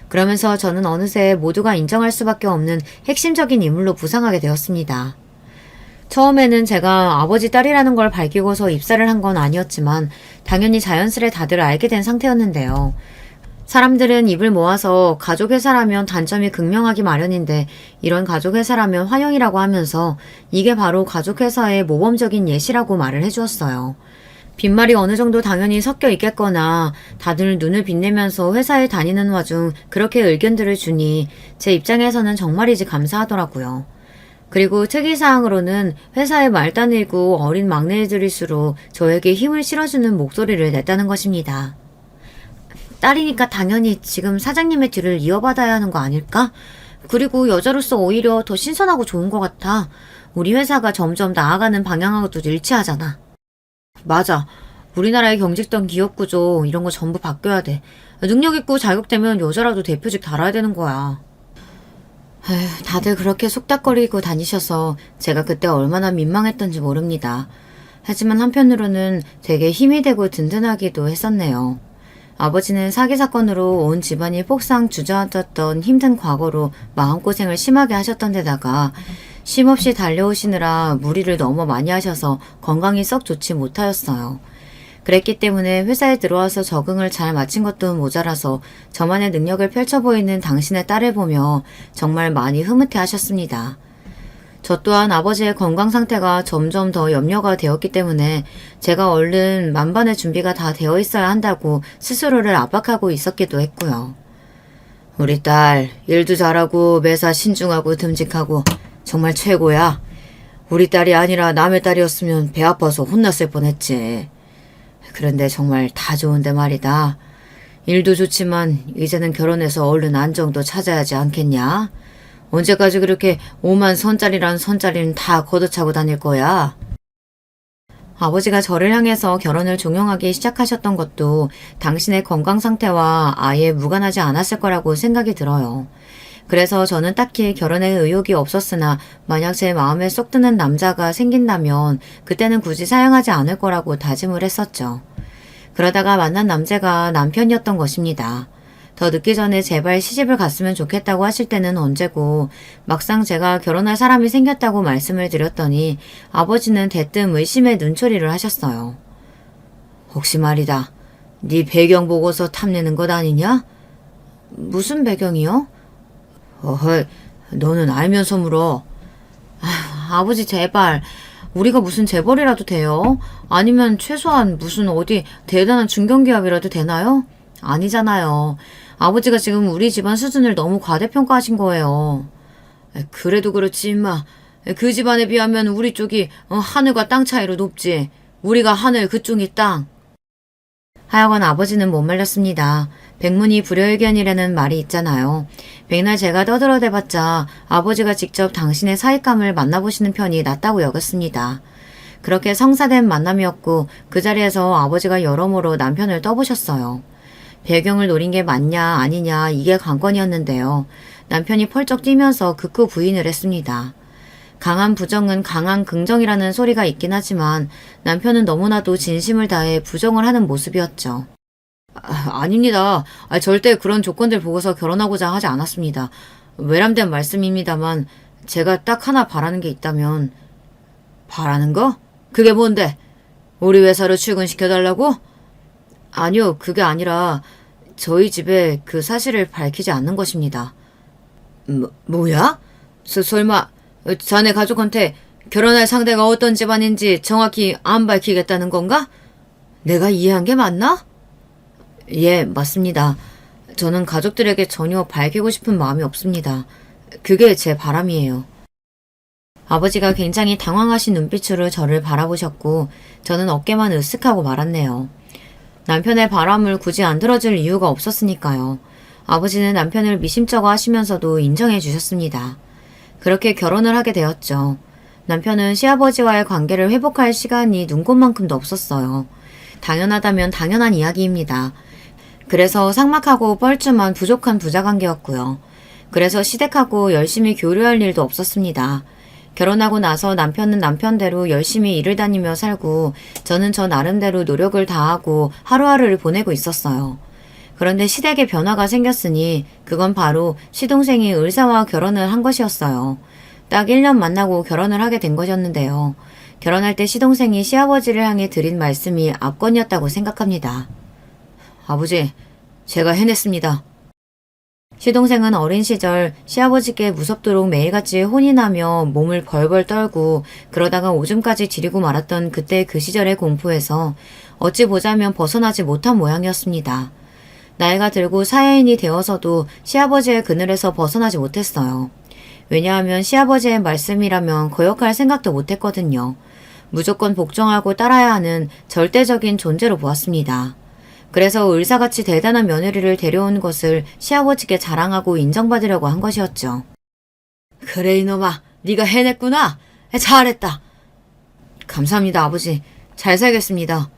S1: 그러면서 저는 어느새 모두가 인정할 수밖에 없는 핵심적인 인물로 부상하게 되었습니다. 처음에는 제가 아버지 딸이라는 걸 밝히고서 입사를 한 건 아니었지만 당연히 자연스레 다들 알게 된 상태였는데요. 사람들은 입을 모아서 가족회사라면 단점이 극명하기 마련인데 이런 가족회사라면 환영이라고 하면서 이게 바로 가족회사의 모범적인 예시라고 말을 해주었어요. 빈말이 어느 정도 당연히 섞여 있겠거나 다들 눈을 빛내면서 회사에 다니는 와중 그렇게 의견들을 주니 제 입장에서는 정말이지 감사하더라고요. 그리고 특이사항으로는 회사의 말단이고 어린 막내들일수록 저에게 힘을 실어주는 목소리를 냈다는 것입니다. 딸이니까 당연히 지금 사장님의 뒤를 이어받아야 하는 거 아닐까? 그리고 여자로서 오히려 더 신선하고 좋은 것 같아. 우리 회사가 점점 나아가는 방향하고도 일치하잖아. 맞아. 우리나라의 경직된 기업 구조 이런 거 전부 바뀌어야 돼. 능력 있고 자격되면 여자라도 대표직 달아야 되는 거야. 에휴, 다들 그렇게 속닥거리고 다니셔서 제가 그때 얼마나 민망했던지 모릅니다. 하지만 한편으로는 되게 힘이 되고 든든하기도 했었네요. 아버지는 사기 사건으로 온 집안이 폭삭 주저앉았던 힘든 과거로 마음고생을 심하게 하셨던 데다가 쉼없이 달려오시느라 무리를 너무 많이 하셔서 건강이 썩 좋지 못하였어요. 그랬기 때문에 회사에 들어와서 적응을 잘 마친 것도 모자라서 저만의 능력을 펼쳐 보이는 당신의 딸을 보며 정말 많이 흐뭇해 하셨습니다. 저 또한 아버지의 건강 상태가 점점 더 염려가 되었기 때문에 제가 얼른 만반의 준비가 다 되어 있어야 한다고 스스로를 압박하고 있었기도 했고요. 우리 딸 일도 잘하고 매사 신중하고 듬직하고 정말 최고야. 우리 딸이 아니라 남의 딸이었으면 배 아파서 혼났을 뻔했지. 그런데 정말 다 좋은데 말이다. 일도 좋지만 이제는 결혼해서 얼른 안정도 찾아야지 않겠냐? 언제까지 그렇게 오만 선짜리란 선짜리는 다 걷어차고 다닐 거야? 아버지가 저를 향해서 결혼을 종용하기 시작하셨던 것도 당신의 건강 상태와 아예 무관하지 않았을 거라고 생각이 들어요. 그래서 저는 딱히 결혼에 의욕이 없었으나 만약 제 마음에 쏙 드는 남자가 생긴다면 그때는 굳이 사양하지 않을 거라고 다짐을 했었죠. 그러다가 만난 남자가 남편이었던 것입니다. 더 늦기 전에 제발 시집을 갔으면 좋겠다고 하실 때는 언제고 막상 제가 결혼할 사람이 생겼다고 말씀을 드렸더니 아버지는 대뜸 의심의 눈초리를 하셨어요. 혹시 말이다. 네 배경 보고서 탐내는 것 아니냐? 무슨 배경이요? 어허이, 너는 알면서 물어. 아버지 제발. 우리가 무슨 재벌이라도 돼요? 아니면 최소한 무슨 어디 대단한 중견기업이라도 되나요? 아니잖아요. 아버지가 지금 우리 집안 수준을 너무 과대평가하신 거예요. 그래도 그렇지 임마. 그 집안에 비하면 우리 쪽이 하늘과 땅 차이로 높지. 우리가 하늘 그쪽이 땅. 하여간 아버지는 못 말렸습니다. 백문이 불여일견이라는 말이 있잖아요. 백날 제가 떠들어대봤자 아버지가 직접 당신의 사익감을 만나보시는 편이 낫다고 여겼습니다. 그렇게 성사된 만남이었고 그 자리에서 아버지가 여러모로 남편을 떠보셨어요. 배경을 노린 게 맞냐 아니냐 이게 관건이었는데요. 남편이 펄쩍 뛰면서 극구 부인을 했습니다. 강한 부정은 강한 긍정이라는 소리가 있긴 하지만 남편은 너무나도 진심을 다해 부정을 하는 모습이었죠. 아닙니다. 절대 그런 조건들 보고서 결혼하고자 하지 않았습니다. 외람된 말씀입니다만 제가 딱 하나 바라는 게 있다면. 바라는 거? 그게 뭔데? 우리 회사로 출근시켜달라고? 아니요, 그게 아니라 저희 집에 그 사실을 밝히지 않는 것입니다. 뭐야? 설마 자네 가족한테 결혼할 상대가 어떤 집안인지 정확히 안 밝히겠다는 건가? 내가 이해한 게 맞나? 예, 맞습니다. 저는 가족들에게 전혀 밝히고 싶은 마음이 없습니다. 그게 제 바람이에요. 아버지가 굉장히 당황하신 눈빛으로 저를 바라보셨고 저는 어깨만 으쓱하고 말았네요. 남편의 바람을 굳이 안 들어줄 이유가 없었으니까요. 아버지는 남편을 미심쩍어 하시면서도 인정해 주셨습니다. 그렇게 결혼을 하게 되었죠. 남편은 시아버지와의 관계를 회복할 시간이 눈꽃만큼도 없었어요. 당연하다면 당연한 이야기입니다. 그래서 삭막하고 뻘쭘한 부족한 부자관계였고요. 그래서 시댁하고 열심히 교류할 일도 없었습니다. 결혼하고 나서 남편은 남편대로 열심히 일을 다니며 살고 저는 저 나름대로 노력을 다하고 하루하루를 보내고 있었어요. 그런데 시댁에 변화가 생겼으니 그건 바로 시동생이 의사와 결혼을 한 것이었어요. 딱 1년 만나고 결혼을 하게 된 것이었는데요. 결혼할 때 시동생이 시아버지를 향해 드린 말씀이 압권이었다고 생각합니다. 아버지, 제가 해냈습니다. 시동생은 어린 시절 시아버지께 무섭도록 매일같이 혼이 나며 몸을 벌벌 떨고 그러다가 오줌까지 지리고 말았던 그때 그 시절의 공포에서 어찌 보자면 벗어나지 못한 모양이었습니다. 나이가 들고 사회인이 되어서도 시아버지의 그늘에서 벗어나지 못했어요. 왜냐하면 시아버지의 말씀이라면 거역할 생각도 못했거든요. 무조건 복종하고 따라야 하는 절대적인 존재로 보았습니다. 그래서 을사같이 대단한 며느리를 데려온 것을 시아버지께 자랑하고 인정받으려고 한 것이었죠. 그래 이놈아, 네가 해냈구나. 잘했다. 감사합니다 아버지. 잘 살겠습니다.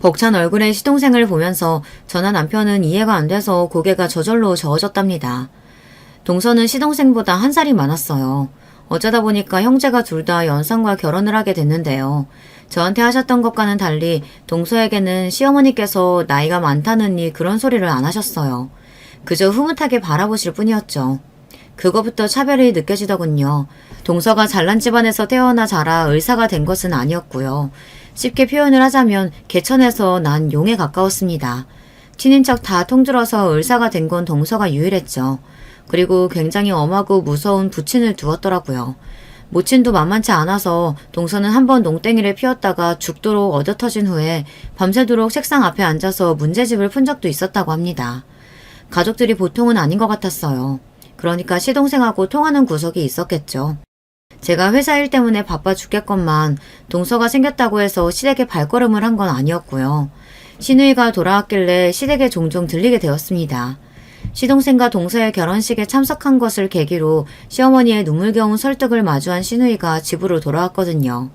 S1: 벅찬 얼굴의 시동생을 보면서 저나 남편은 이해가 안 돼서 고개가 저절로 저어졌답니다. 동서는 시동생보다 한 살이 많았어요. 어쩌다 보니까 형제가 둘 다 연상과 결혼을 하게 됐는데요. 저한테 하셨던 것과는 달리 동서에게는 시어머니께서 나이가 많다느니 그런 소리를 안 하셨어요. 그저 흐뭇하게 바라보실 뿐이었죠. 그거부터 차별이 느껴지더군요. 동서가 잘난 집안에서 태어나 자라 의사가 된 것은 아니었고요. 쉽게 표현을 하자면 개천에서 난 용에 가까웠습니다. 친인척 다 통틀어서 의사가 된 건 동서가 유일했죠. 그리고 굉장히 엄하고 무서운 부친을 두었더라고요. 모친도 만만치 않아서 동서는 한번 농땡이를 피웠다가 죽도록 얻어터진 후에 밤새도록 책상 앞에 앉아서 문제집을 푼 적도 있었다고 합니다. 가족들이 보통은 아닌 것 같았어요. 그러니까 시동생하고 통하는 구석이 있었겠죠. 제가 회사 일 때문에 바빠 죽겠건만 동서가 생겼다고 해서 시댁에 발걸음을 한 건 아니었고요. 시누이가 돌아왔길래 시댁에 종종 들리게 되었습니다. 시동생과 동서의 결혼식에 참석한 것을 계기로 시어머니의 눈물겨운 설득을 마주한 시누이가 집으로 돌아왔거든요.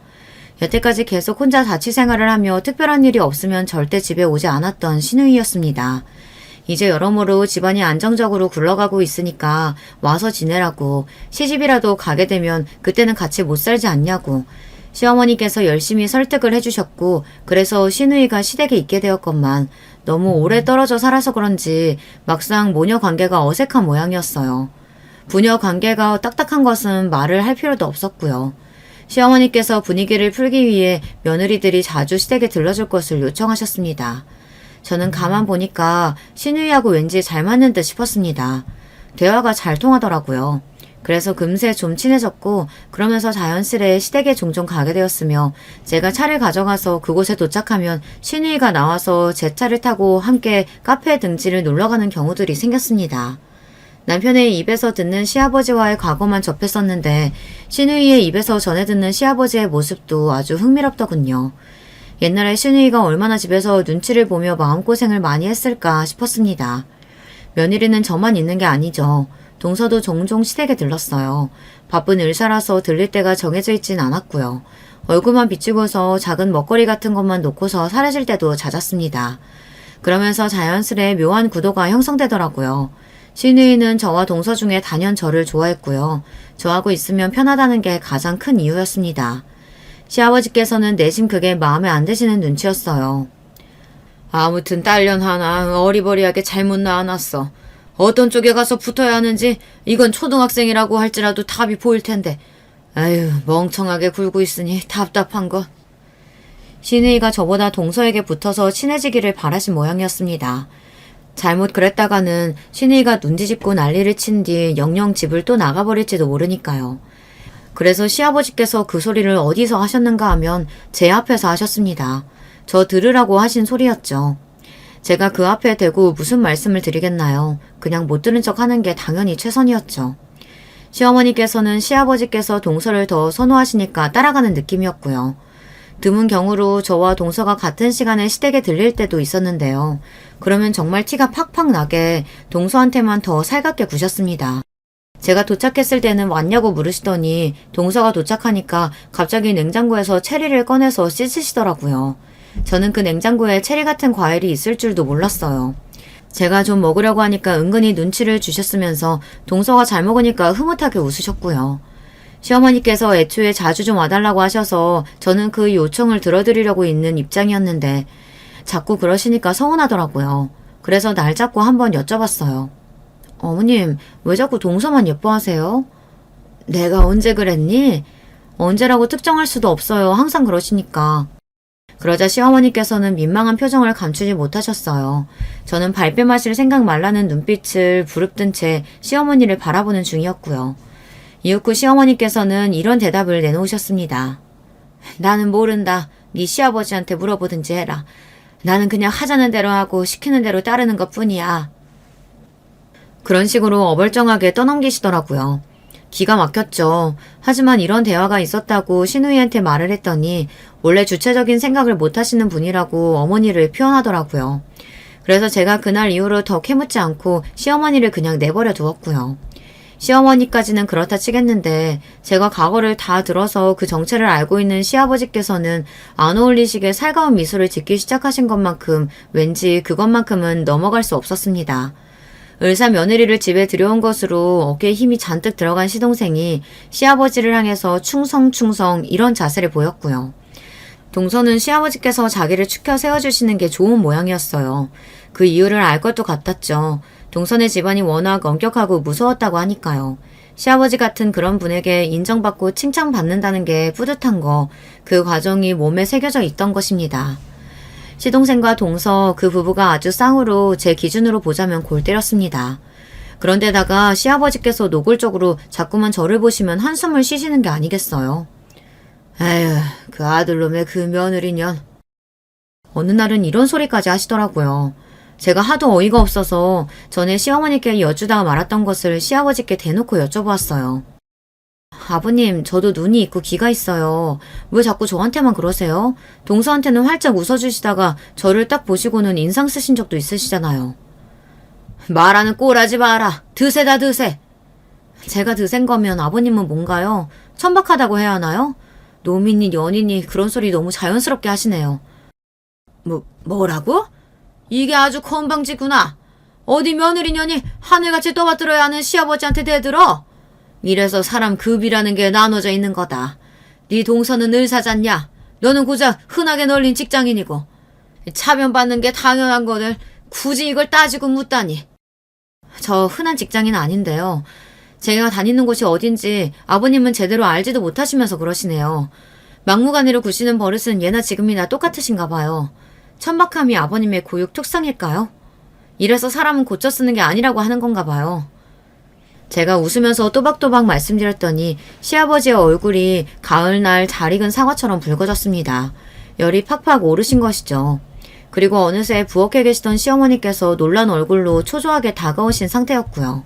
S1: 여태까지 계속 혼자 자취 생활을 하며 특별한 일이 없으면 절대 집에 오지 않았던 시누이였습니다. 이제 여러모로 집안이 안정적으로 굴러가고 있으니까 와서 지내라고, 시집이라도 가게 되면 그때는 같이 못 살지 않냐고 시어머니께서 열심히 설득을 해주셨고, 그래서 시누이가 시댁에 있게 되었건만 너무 오래 떨어져 살아서 그런지 막상 모녀 관계가 어색한 모양이었어요. 부녀 관계가 딱딱한 것은 말을 할 필요도 없었고요. 시어머니께서 분위기를 풀기 위해 며느리들이 자주 시댁에 들러줄 것을 요청하셨습니다. 저는 가만 보니까 시누이하고 왠지 잘 맞는 듯 싶었습니다. 대화가 잘 통하더라고요. 그래서 금세 좀 친해졌고, 그러면서 자연스레 시댁에 종종 가게 되었으며, 제가 차를 가져가서 그곳에 도착하면 시누이가 나와서 제 차를 타고 함께 카페 등지를 놀러가는 경우들이 생겼습니다. 남편의 입에서 듣는 시아버지와의 과거만 접했었는데 시누이의 입에서 전해 듣는 시아버지의 모습도 아주 흥미롭더군요. 옛날에 시누이가 얼마나 집에서 눈치를 보며 마음고생을 많이 했을까 싶었습니다. 며느리는 저만 있는 게 아니죠. 동서도 종종 시댁에 들렀어요. 바쁜 의사라서 들릴 때가 정해져 있진 않았고요. 얼굴만 비추고서 작은 먹거리 같은 것만 놓고서 사라질 때도 잦았습니다. 그러면서 자연스레 묘한 구도가 형성되더라고요. 시누이는 저와 동서 중에 단연 저를 좋아했고요. 저하고 있으면 편하다는 게 가장 큰 이유였습니다. 시아버지께서는 내심 그게 마음에 안 드시는 눈치였어요. 아무튼 딸년 하나 어리버리하게 잘못 낳아놨어. 어떤 쪽에 가서 붙어야 하는지 이건 초등학생이라고 할지라도 답이 보일 텐데. 아유, 멍청하게 굴고 있으니 답답한 것. 시누이가 저보다 동서에게 붙어서 친해지기를 바라신 모양이었습니다. 잘못 그랬다가는 시누이가 눈치짚고 난리를 친 뒤 영영 집을 또 나가버릴지도 모르니까요. 그래서 시아버지께서 그 소리를 어디서 하셨는가 하면 제 앞에서 하셨습니다. 저 들으라고 하신 소리였죠. 제가 그 앞에 대고 무슨 말씀을 드리겠나요. 그냥 못 들은 척 하는 게 당연히 최선이었죠. 시어머니께서는 시아버지께서 동서를 더 선호하시니까 따라가는 느낌이었고요. 드문 경우로 저와 동서가 같은 시간에 시댁에 들릴 때도 있었는데요. 그러면 정말 티가 팍팍 나게 동서한테만 더 살갑게 구셨습니다. 제가 도착했을 때는 왔냐고 물으시더니 동서가 도착하니까 갑자기 냉장고에서 체리를 꺼내서 씻으시더라고요. 저는 그 냉장고에 체리 같은 과일이 있을 줄도 몰랐어요. 제가 좀 먹으려고 하니까 은근히 눈치를 주셨으면서 동서가 잘 먹으니까 흐뭇하게 웃으셨고요. 시어머니께서 애초에 자주 좀 와달라고 하셔서 저는 그 요청을 들어드리려고 있는 입장이었는데 자꾸 그러시니까 서운하더라고요. 그래서 날 잡고 한번 여쭤봤어요. 어머님, 왜 자꾸 동서만 예뻐하세요? 내가 언제 그랬니? 언제라고 특정할 수도 없어요. 항상 그러시니까. 그러자 시어머니께서는 민망한 표정을 감추지 못하셨어요. 저는 발뺌 마실 생각 말라는 눈빛을 부릅뜬 채 시어머니를 바라보는 중이었고요. 이윽고 시어머니께서는 이런 대답을 내놓으셨습니다. 나는 모른다. 네 시아버지한테 물어보든지 해라. 나는 그냥 하자는 대로 하고 시키는 대로 따르는 것뿐이야. 그런 식으로 어벌쩡하게 떠넘기시더라고요. 기가 막혔죠. 하지만 이런 대화가 있었다고 시누이한테 말을 했더니 원래 주체적인 생각을 못 하시는 분이라고 어머니를 표현하더라고요. 그래서 제가 그날 이후로 더 캐묻지 않고 시어머니를 그냥 내버려 두었고요. 시어머니까지는 그렇다 치겠는데 제가 과거를 다 들어서 그 정체를 알고 있는 시아버지께서는 안 어울리시게 살가운 미소를 짓기 시작하신 것만큼 왠지 그것만큼은 넘어갈 수 없었습니다. 을사 며느리를 집에 들여온 것으로 어깨에 힘이 잔뜩 들어간 시동생이 시아버지를 향해서 충성 이런 자세를 보였고요. 동서는 시아버지께서 자기를 추켜 세워주시는 게 좋은 모양이었어요. 그 이유를 알 것도 같았죠. 동선의 집안이 워낙 엄격하고 무서웠다고 하니까요. 시아버지 같은 그런 분에게 인정받고 칭찬받는다는 게 뿌듯한 거, 그 과정이 몸에 새겨져 있던 것입니다. 시동생과 동서 그 부부가 아주 쌍으로 제 기준으로 보자면 골 때렸습니다. 그런데다가 시아버지께서 노골적으로 자꾸만 저를 보시면 한숨을 쉬시는 게 아니겠어요. 에휴, 그 아들놈의 그 며느리년. 어느 날은 이런 소리까지 하시더라고요. 제가 하도 어이가 없어서 전에 시어머니께 여쭈다가 말았던 것을 시아버지께 대놓고 여쭤보았어요. 아버님, 저도 눈이 있고 귀가 있어요. 왜 자꾸 저한테만 그러세요? 동서한테는 활짝 웃어주시다가 저를 딱 보시고는 인상 쓰신 적도 있으시잖아요. 말하는 꼴하지 마라. 드세다 드세. 제가 드센 거면 아버님은 뭔가요? 천박하다고 해야 하나요? 노민이 연인이 그런 소리 너무 자연스럽게 하시네요. 뭐라고? 이게 아주 건방지구나. 어디 며느리년이 하늘같이 떠받들어야 하는 시아버지한테 대들어? 이래서 사람 급이라는 게 나눠져 있는 거다. 네 동서는 의사잖냐? 너는 고작 흔하게 널린 직장인이고. 차별받는 게 당연한 거를 굳이 이걸 따지고 묻다니. 저 흔한 직장인은 아닌데요. 제가 다니는 곳이 어딘지 아버님은 제대로 알지도 못하시면서 그러시네요. 막무가내로 구시는 버릇은 예나 지금이나 똑같으신가 봐요. 천박함이 아버님의 고육 특성일까요? 이래서 사람은 고쳐 쓰는 게 아니라고 하는 건가 봐요. 제가 웃으면서 또박또박 말씀드렸더니 시아버지의 얼굴이 가을날 잘 익은 사과처럼 붉어졌습니다. 열이 팍팍 오르신 것이죠. 그리고 어느새 부엌에 계시던 시어머니께서 놀란 얼굴로 초조하게 다가오신 상태였고요.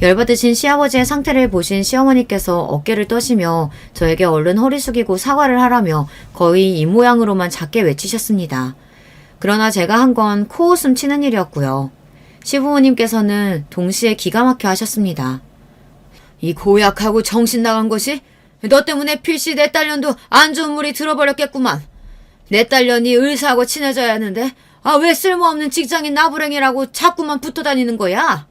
S1: 열받으신 시아버지의 상태를 보신 시어머니께서 어깨를 떠시며 저에게 얼른 허리 숙이고 사과를 하라며 거의 이 모양으로만 작게 외치셨습니다. 그러나 제가 한 건 코웃음 치는 일이었고요. 시부모님께서는 동시에 기가 막혀 하셨습니다. 이 고약하고 정신 나간 것이 너 때문에 필시 내 딸년도 안 좋은 물이 들어버렸겠구만. 내 딸년이 의사하고 친해져야 하는데 왜 쓸모없는 직장인 나부랭이라고 자꾸만 붙어 다니는 거야?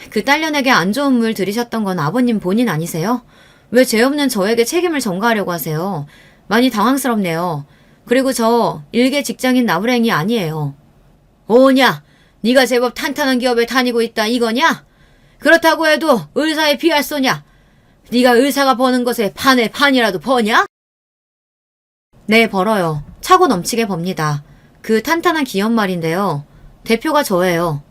S1: 그 딸년에게 안 좋은 물 들이셨던 건 아버님 본인 아니세요? 왜 죄 없는 저에게 책임을 전가하려고 하세요? 많이 당황스럽네요. 그리고 저 일개 직장인 나부랭이 아니에요. 오냐? 네가 제법 탄탄한 기업에 다니고 있다 이거냐? 그렇다고 해도 의사에 비할 소냐? 네가 의사가 버는 것에 반에 반이라도 버냐? 네, 벌어요. 차고 넘치게 법니다. 그 탄탄한 기업 말인데요. 대표가 저예요.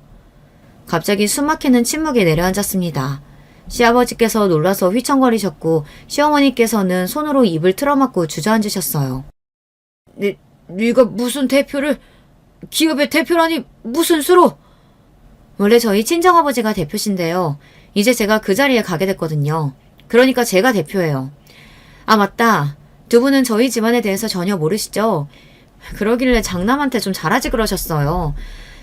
S1: 갑자기 숨막히는 침묵이 내려앉았습니다. 시아버지께서 놀라서 휘청거리셨고 시어머니께서는 손으로 입을 틀어막고 주저앉으셨어요. 네가 무슨 대표를... 기업의 대표라니 무슨 수로? 원래 저희 친정아버지가 대표신데요. 이제 제가 그 자리에 가게 됐거든요. 그러니까 제가 대표예요. 아, 맞다. 두 분은 저희 집안에 대해서 전혀 모르시죠? 그러길래 장남한테 좀 잘하지 그러셨어요.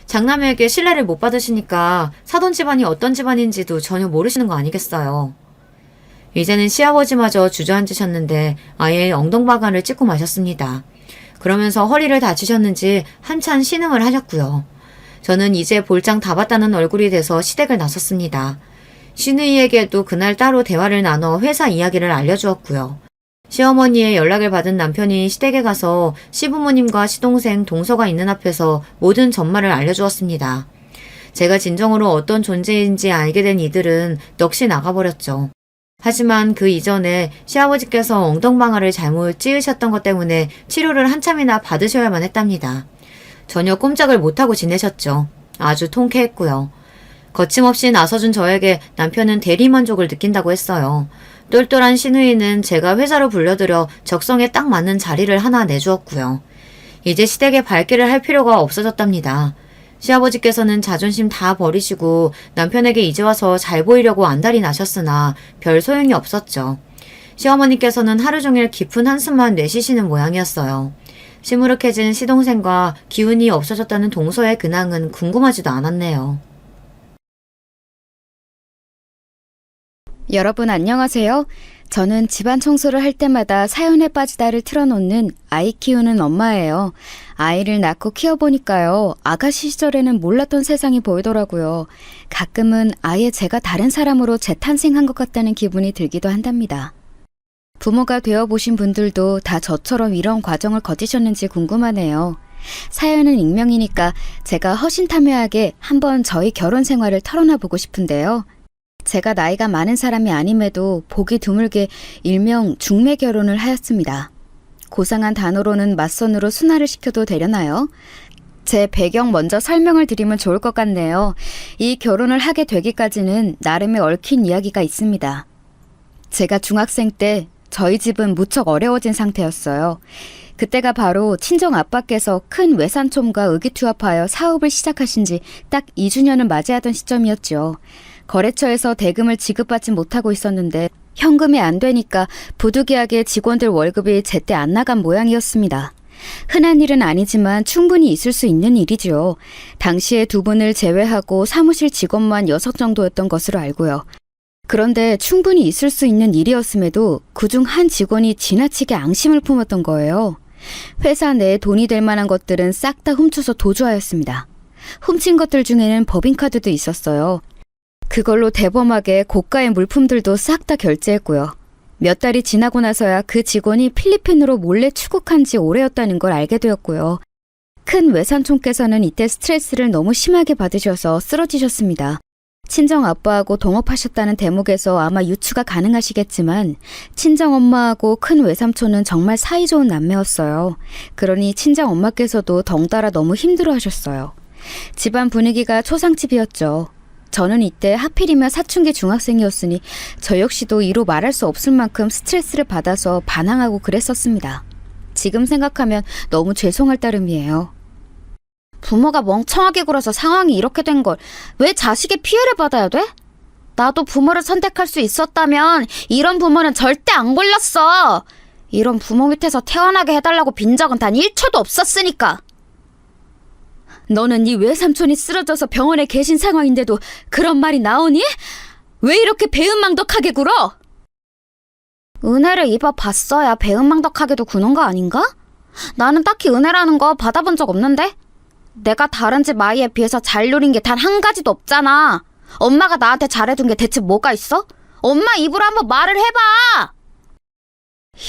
S1: 장남에게 신뢰를 못 받으시니까 사돈 집안이 어떤 집안인지도 전혀 모르시는 거 아니겠어요. 이제는 시아버지마저 주저앉으셨는데 아예 엉덩바가를 찍고 마셨습니다. 그러면서 허리를 다치셨는지 한참 신음을 하셨고요. 저는 이제 볼장 다 봤다는 얼굴이 돼서 시댁을 나섰습니다. 시누이에게도 그날 따로 대화를 나눠 회사 이야기를 알려주었고요. 시어머니의 연락을 받은 남편이 시댁에 가서 시부모님과 시동생 동서가 있는 앞에서 모든 전말을 알려주었습니다. 제가 진정으로 어떤 존재인지 알게 된 이들은 넋이 나가버렸죠. 하지만 그 이전에 시아버지께서 엉덩방아를 잘못 찌으셨던 것 때문에 치료를 한참이나 받으셔야만 했답니다. 전혀 꼼짝을 못하고 지내셨죠. 아주 통쾌했고요. 거침없이 나서준 저에게 남편은 대리만족을 느낀다고 했어요. 똘똘한 시누이는 제가 회사로 불려들여 적성에 딱 맞는 자리를 하나 내주었고요. 이제 시댁에 발길을 할 필요가 없어졌답니다. 시아버지께서는 자존심 다 버리시고 남편에게 이제 와서 잘 보이려고 안달이 나셨으나 별 소용이 없었죠. 시어머니께서는 하루 종일 깊은 한숨만 내쉬시는 모양이었어요. 시무룩해진 시동생과 기운이 없어졌다는 동서의 근황은 궁금하지도 않았네요.
S2: 여러분 안녕하세요. 저는 집안 청소를 할 때마다 사연에 빠지다를 틀어놓는 아이 키우는 엄마예요. 아이를 낳고 키워보니까요. 아가씨 시절에는 몰랐던 세상이 보이더라고요. 가끔은 아예 제가 다른 사람으로 재탄생한 것 같다는 기분이 들기도 한답니다. 부모가 되어보신 분들도 다 저처럼 이런 과정을 거치셨는지 궁금하네요. 사연은 익명이니까 제가 허심탄회하게 한번 저희 결혼 생활을 털어놔보고 싶은데요. 제가 나이가 많은 사람이 아님에도 보기 드물게 일명 중매 결혼을 하였습니다. 고상한 단어로는 맞선으로 순화를 시켜도 되려나요? 제 배경 먼저 설명을 드리면 좋을 것 같네요. 이 결혼을 하게 되기까지는 나름의 얽힌 이야기가 있습니다. 제가 중학생 때 저희 집은 무척 어려워진 상태였어요. 그때가 바로 친정 아빠께서 큰 외삼촌과 의기투합하여 사업을 시작하신 지 딱 2주년을 맞이하던 시점이었죠. 거래처에서 대금을 지급받지 못하고 있었는데 현금이 안 되니까 부득이하게 직원들 월급이 제때 안 나간 모양이었습니다. 흔한 일은 아니지만 충분히 있을 수 있는 일이죠. 당시에 두 분을 제외하고 사무실 직원만 6 정도였던 것으로 알고요. 그런데 충분히 있을 수 있는 일이었음에도 그중 한 직원이 지나치게 앙심을 품었던 거예요. 회사 내에 돈이 될 만한 것들은 싹 다 훔쳐서 도주하였습니다. 훔친 것들 중에는 법인카드도 있었어요. 그걸로 대범하게 고가의 물품들도 싹 다 결제했고요. 몇 달이 지나고 나서야 그 직원이 필리핀으로 몰래出국한 지 오래였다는 걸 알게 되었고요. 큰 외삼촌께서는 이때 스트레스를 너무 심하게 받으셔서 쓰러지셨습니다. 친정 아빠하고 동업하셨다는 대목에서 아마 유추가 가능하시겠지만 친정 엄마하고 큰 외삼촌은 정말 사이좋은 남매였어요. 그러니 친정 엄마께서도 덩달아 너무 힘들어하셨어요. 집안 분위기가 초상집이었죠. 저는 이때 하필이면 사춘기 중학생이었으니 저 역시도 이루 말할 수 없을 만큼 스트레스를 받아서 반항하고 그랬었습니다. 지금 생각하면 너무 죄송할 따름이에요. 부모가 멍청하게 굴어서 상황이 이렇게 된 걸 왜 자식의 피해를 받아야 돼? 나도 부모를 선택할 수 있었다면 이런 부모는 절대 안 골랐어. 이런 부모 밑에서 태어나게 해달라고 빈 적은 단 1초도 없었으니까. 너는 네 외삼촌이 쓰러져서 병원에 계신 상황인데도 그런 말이 나오니? 왜 이렇게 배은망덕하게 굴어? 은혜를 입어봤어야 배은망덕하게도 구는 거 아닌가? 나는 딱히 은혜라는 거 받아본 적 없는데? 내가 다른 집 아이에 비해서 잘 누린 게 단 한 가지도 없잖아. 엄마가 나한테 잘해준 게 대체 뭐가 있어? 엄마 입으로 한번 말을 해봐.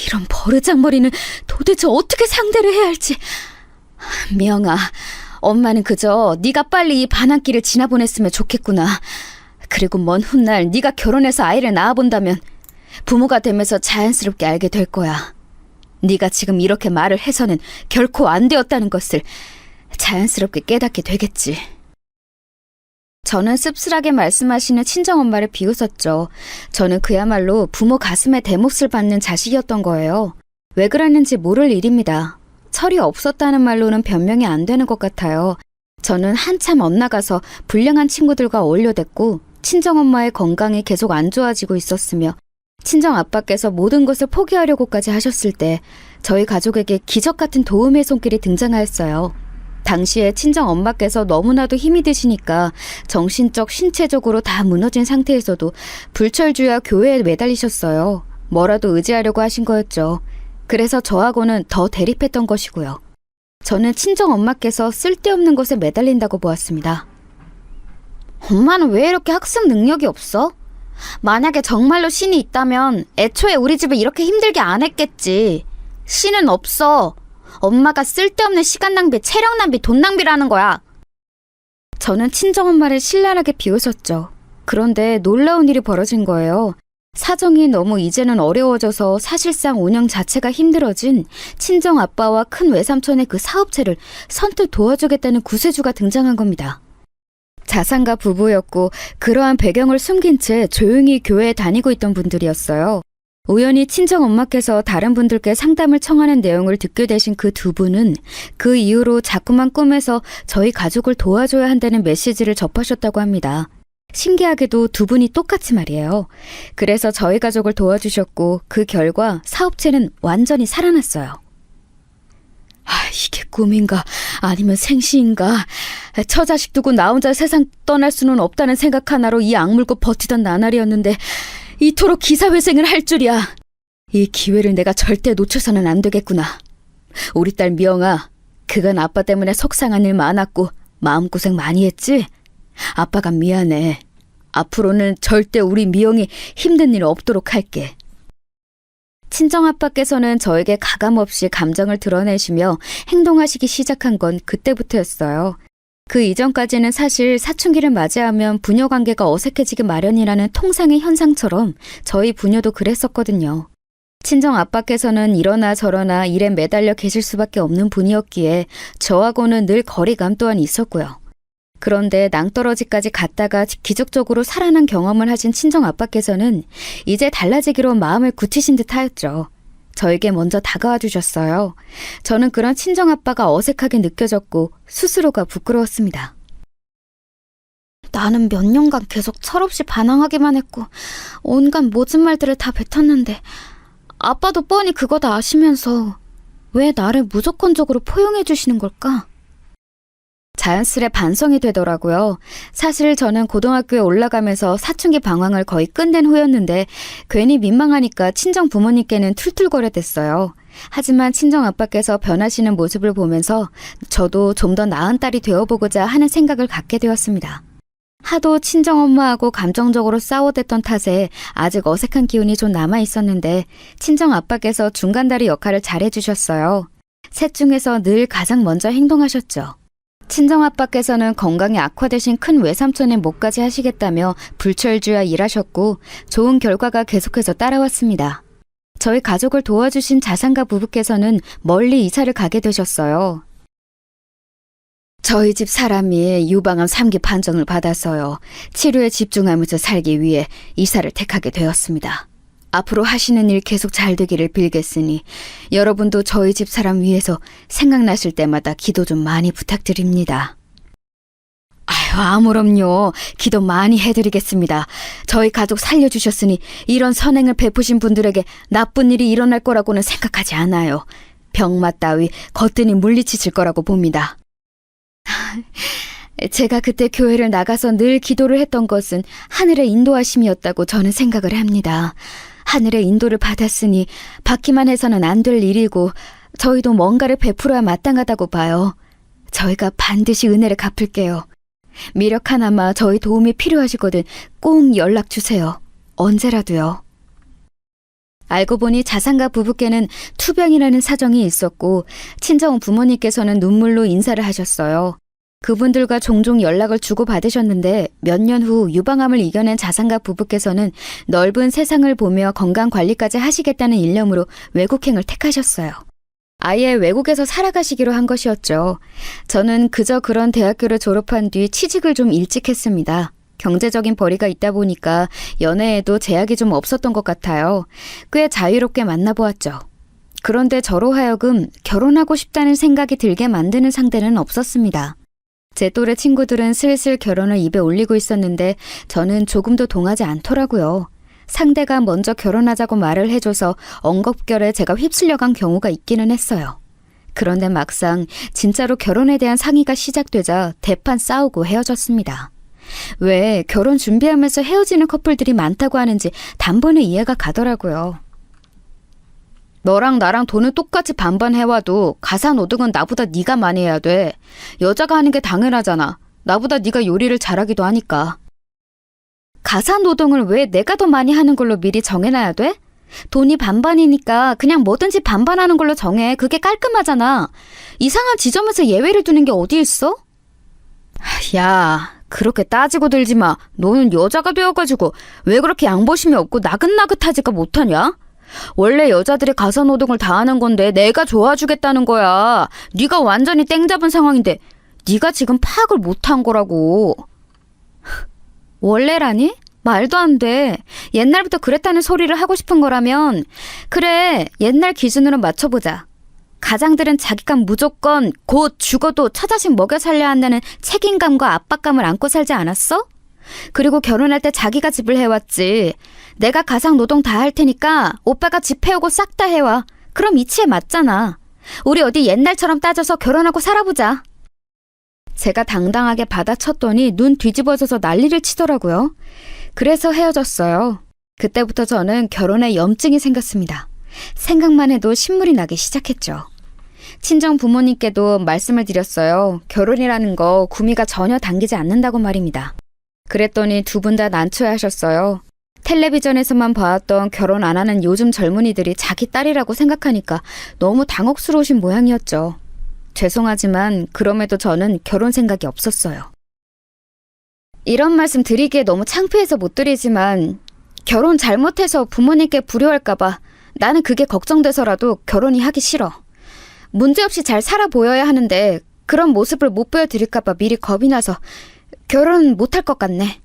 S2: 이런 버르장머리는 도대체 어떻게 상대를 해야 할지. 명아, 엄마는 그저 네가 빨리 이 반항기를 지나보냈으면 좋겠구나. 그리고 먼 훗날 네가 결혼해서 아이를 낳아본다면 부모가 되면서 자연스럽게 알게 될 거야. 네가 지금 이렇게 말을 해서는 결코 안 되었다는 것을 자연스럽게 깨닫게 되겠지. 저는 씁쓸하게 말씀하시는 친정엄마를 비웃었죠. 저는 그야말로 부모 가슴에 대못을 받는 자식이었던 거예요. 왜 그랬는지 모를 일입니다. 철이 없었다는 말로는 변명이 안 되는 것 같아요. 저는 한참 엇나가서 불량한 친구들과 어울려댔고 친정엄마의 건강이 계속 안 좋아지고 있었으며 친정아빠께서 모든 것을 포기하려고까지 하셨을 때 저희 가족에게 기적 같은 도움의 손길이 등장하였어요. 당시에 친정엄마께서 너무나도 힘이 드시니까 정신적, 신체적으로 다 무너진 상태에서도 불철주야 교회에 매달리셨어요. 뭐라도 의지하려고 하신 거였죠. 그래서 저하고는 더 대립했던 것이고요. 저는 친정엄마께서 쓸데없는 것에 매달린다고 보았습니다. 엄마는 왜 이렇게 학습 능력이 없어? 만약에 정말로 신이 있다면 애초에 우리 집을 이렇게 힘들게 안 했겠지. 신은 없어. 엄마가 쓸데없는 시간 낭비, 체력 낭비, 돈 낭비라는 거야. 저는 친정엄마를 신랄하게 비웃었죠. 그런데 놀라운 일이 벌어진 거예요. 사정이 너무 이제는 어려워져서 사실상 운영 자체가 힘들어진 친정아빠와 큰 외삼촌의 그 사업체를 선뜻 도와주겠다는 구세주가 등장한 겁니다. 자산가 부부였고 그러한 배경을 숨긴 채 조용히 교회에 다니고 있던 분들이었어요. 우연히 친정엄마께서 다른 분들께 상담을 청하는 내용을 듣게 되신 그 두 분은 그 이후로 자꾸만 꿈에서 저희 가족을 도와줘야 한다는 메시지를 접하셨다고 합니다. 신기하게도 두 분이 똑같이 말이에요. 그래서 저희 가족을 도와주셨고 그 결과 사업체는 완전히 살아났어요. 이게 꿈인가 아니면 생시인가. 처자식 두고 나 혼자 세상 떠날 수는 없다는 생각 하나로 이 악물고 버티던 나날이었는데 이토록 기사회생을 할 줄이야. 이 기회를 내가 절대 놓쳐서는 안 되겠구나. 우리 딸 미영아, 그간 아빠 때문에 속상한 일 많았고 마음고생 많이 했지? 아빠가 미안해. 앞으로는 절대 우리 미영이 힘든 일 없도록 할게. 친정아빠께서는 저에게 가감없이 감정을 드러내시며 행동하시기 시작한 건 그때부터였어요. 그 이전까지는 사실 사춘기를 맞이하면 부녀 관계가 어색해지기 마련이라는 통상의 현상처럼 저희 부녀도 그랬었거든요. 친정아빠께서는 이러나 저러나 일에 매달려 계실 수밖에 없는 분이었기에 저하고는 늘 거리감 또한 있었고요. 그런데 낭떠러지까지 갔다가 기적적으로 살아난 경험을 하신 친정아빠께서는 이제 달라지기로 마음을 굳히신 듯 하였죠. 저에게 먼저 다가와 주셨어요. 저는 그런 친정아빠가 어색하게 느껴졌고 스스로가 부끄러웠습니다. 나는 몇 년간 계속 철없이 반항하기만 했고 온갖 모진 말들을 다 뱉었는데 아빠도 뻔히 그거 다 아시면서 왜 나를 무조건적으로 포용해 주시는 걸까? 자연스레 반성이 되더라고요. 사실 저는 고등학교에 올라가면서 사춘기 방황을 거의 끝낸 후였는데 괜히 민망하니까 친정 부모님께는 툴툴거렸댔어요. 하지만 친정 아빠께서 변하시는 모습을 보면서 저도 좀 더 나은 딸이 되어보고자 하는 생각을 갖게 되었습니다. 하도 친정 엄마하고 감정적으로 싸워댔던 탓에 아직 어색한 기운이 좀 남아 있었는데 친정 아빠께서 중간다리 역할을 잘해주셨어요. 셋 중에서 늘 가장 먼저 행동하셨죠. 친정아빠께서는 건강이 악화되신 큰 외삼촌의 목까지 하시겠다며 불철주야 일하셨고 좋은 결과가 계속해서 따라왔습니다. 저희 가족을 도와주신 자산가 부부께서는 멀리 이사를 가게 되셨어요. 저희 집 사람이 유방암 3기 판정을 받았어요. 치료에 집중하면서 살기 위해 이사를 택하게 되었습니다. 앞으로 하시는 일 계속 잘 되기를 빌겠으니 여러분도 저희 집 사람 위해서 생각나실 때마다 기도 좀 많이 부탁드립니다. 아무럼요. 기도 많이 해드리겠습니다. 저희 가족 살려주셨으니 이런 선행을 베푸신 분들에게 나쁜 일이 일어날 거라고는 생각하지 않아요. 병마 따위 거뜬히 물리치실 거라고 봅니다. 제가 그때 교회를 나가서 늘 기도를 했던 것은 하늘의 인도하심이었다고 저는 생각을 합니다. 하늘의 인도를 받았으니 받기만 해서는 안 될 일이고 저희도 뭔가를 베풀어야 마땅하다고 봐요. 저희가 반드시 은혜를 갚을게요. 미력 하나마 저희 도움이 필요하시거든 꼭 연락 주세요. 언제라도요. 알고 보니 자산가 부부께는 투병이라는 사정이 있었고 친정 부모님께서는 눈물로 인사를 하셨어요. 그분들과 종종 연락을 주고받으셨는데 몇 년 후 유방암을 이겨낸 자산가 부부께서는 넓은 세상을 보며 건강관리까지 하시겠다는 일념으로 외국행을 택하셨어요. 아예 외국에서 살아가시기로 한 것이었죠. 저는 그저 그런 대학교를 졸업한 뒤 취직을 좀 일찍 했습니다. 경제적인 벌이가 있다 보니까 연애에도 제약이 좀 없었던 것 같아요. 꽤 자유롭게 만나보았죠. 그런데 저로 하여금 결혼하고 싶다는 생각이 들게 만드는 상대는 없었습니다. 제 또래 친구들은 슬슬 결혼을 입에 올리고 있었는데 저는 조금도 동하지 않더라고요. 상대가 먼저 결혼하자고 말을 해줘서 엉겁결에 제가 휩쓸려간 경우가 있기는 했어요. 그런데 막상 진짜로 결혼에 대한 상의가 시작되자 대판 싸우고 헤어졌습니다. 왜 결혼 준비하면서 헤어지는 커플들이 많다고 하는지 단번에 이해가 가더라고요. 너랑 나랑 돈을 똑같이 반반 해와도 가사노동은 나보다 네가 많이 해야 돼. 여자가 하는 게 당연하잖아. 나보다 네가 요리를 잘하기도 하니까. 가사노동을 왜 내가 더 많이 하는 걸로 미리 정해놔야 돼? 돈이 반반이니까 그냥 뭐든지 반반하는 걸로 정해. 그게 깔끔하잖아. 이상한 지점에서 예외를 두는 게 어디 있어? 야, 그렇게 따지고 들지 마. 너는 여자가 되어가지고 왜 그렇게 양보심이 없고 나긋나긋하지가 못하냐? 원래 여자들이 가사노동을 다 하는 건데 내가 도와주겠다는 거야. 네가 완전히 땡 잡은 상황인데 네가 지금 파악을 못한 거라고. 원래라니? 말도 안 돼. 옛날부터 그랬다는 소리를 하고 싶은 거라면 그래, 옛날 기준으로 맞춰보자. 가장들은 자기가 무조건 곧 죽어도 처자식 먹여 살려야 한다는 책임감과 압박감을 안고 살지 않았어? 그리고 결혼할 때 자기가 집을 해왔지. 내가 가상 노동 다 할 테니까 오빠가 집 해오고 싹 다 해와. 그럼 이치에 맞잖아. 우리 어디 옛날처럼 따져서 결혼하고 살아보자. 제가 당당하게 받아쳤더니 눈 뒤집어져서 난리를 치더라고요. 그래서 헤어졌어요. 그때부터 저는 결혼에 염증이 생겼습니다. 생각만 해도 신물이 나기 시작했죠. 친정 부모님께도 말씀을 드렸어요. 결혼이라는 거 구미가 전혀 당기지 않는다고 말입니다. 그랬더니 두 분 다 난처해하셨어요. 텔레비전에서만 봐왔던 결혼 안 하는 요즘 젊은이들이 자기 딸이라고 생각하니까 너무 당혹스러우신 모양이었죠. 죄송하지만 그럼에도 저는 결혼 생각이 없었어요. 이런 말씀 드리기에 너무 창피해서 못 드리지만 결혼 잘못해서 부모님께 불효할까봐 나는 그게 걱정돼서라도 결혼이 하기 싫어. 문제없이 잘 살아 보여야 하는데 그런 모습을 못 보여드릴까봐 미리 겁이 나서 결혼 못할 것 같네.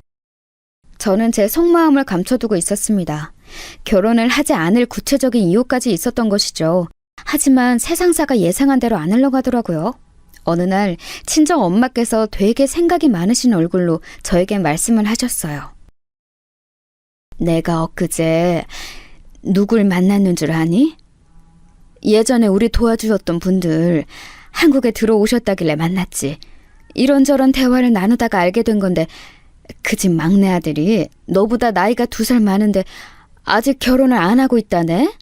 S2: 저는 제 속마음을 감춰두고 있었습니다. 결혼을 하지 않을 구체적인 이유까지 있었던 것이죠. 하지만 세상사가 예상한 대로 안 흘러가더라고요. 어느 날 친정 엄마께서 되게 생각이 많으신 얼굴로 저에게 말씀을 하셨어요. 내가 엊그제 누굴 만났는 줄 아니? 예전에 우리 도와주셨던 분들 한국에 들어오셨다길래 만났지. 이런저런 대화를 나누다가 알게 된 건데 그 집 막내 아들이 너보다 나이가 2살 많은데 아직 결혼을 안 하고 있다네?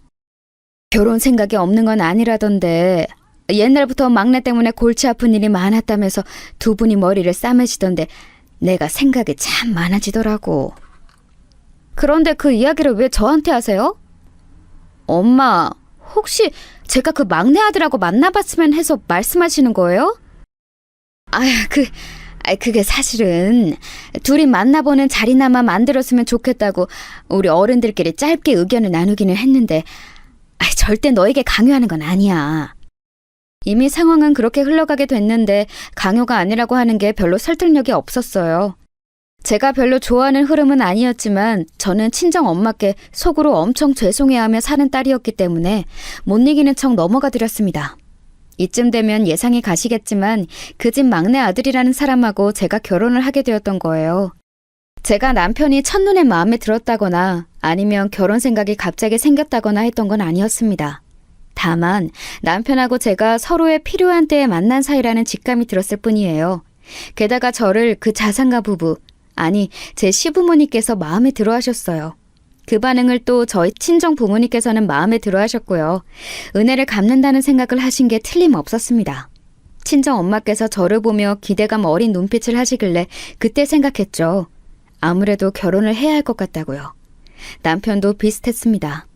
S2: 결혼 생각이 없는 건 아니라던데 옛날부터 막내 때문에 골치 아픈 일이 많았다면서 두 분이 머리를 싸매시던데 내가 생각이 참 많아지더라고. 그런데 그 이야기를 왜 저한테 하세요? 엄마, 혹시 제가 그 막내 아들하고 만나봤으면 해서 말씀하시는 거예요? 그게 사실은 둘이 만나보는 자리나마 만들었으면 좋겠다고 우리 어른들끼리 짧게 의견을 나누기는 했는데 절대 너에게 강요하는 건 아니야. 이미 상황은 그렇게 흘러가게 됐는데 강요가 아니라고 하는 게 별로 설득력이 없었어요. 제가 별로 좋아하는 흐름은 아니었지만 저는 친정 엄마께 속으로 엄청 죄송해하며 사는 딸이었기 때문에 못 이기는 척 넘어가 드렸습니다. 이쯤 되면 예상이 가시겠지만 그 집 막내 아들이라는 사람하고 제가 결혼을 하게 되었던 거예요. 제가 남편이 첫눈에 마음에 들었다거나 아니면 결혼 생각이 갑자기 생겼다거나 했던 건 아니었습니다. 다만 남편하고 제가 서로의 필요한 때에 만난 사이라는 직감이 들었을 뿐이에요. 게다가 저를 그 자상가 부부, 아니 제 시부모님께서 마음에 들어 하셨어요. 그 반응을 또 저희 친정 부모님께서는 마음에 들어 하셨고요. 은혜를 갚는다는 생각을 하신 게 틀림없었습니다. 친정 엄마께서 저를 보며 기대감 어린 눈빛을 하시길래 그때 생각했죠. 아무래도 결혼을 해야 할 것 같다고요. 남편도 비슷했습니다.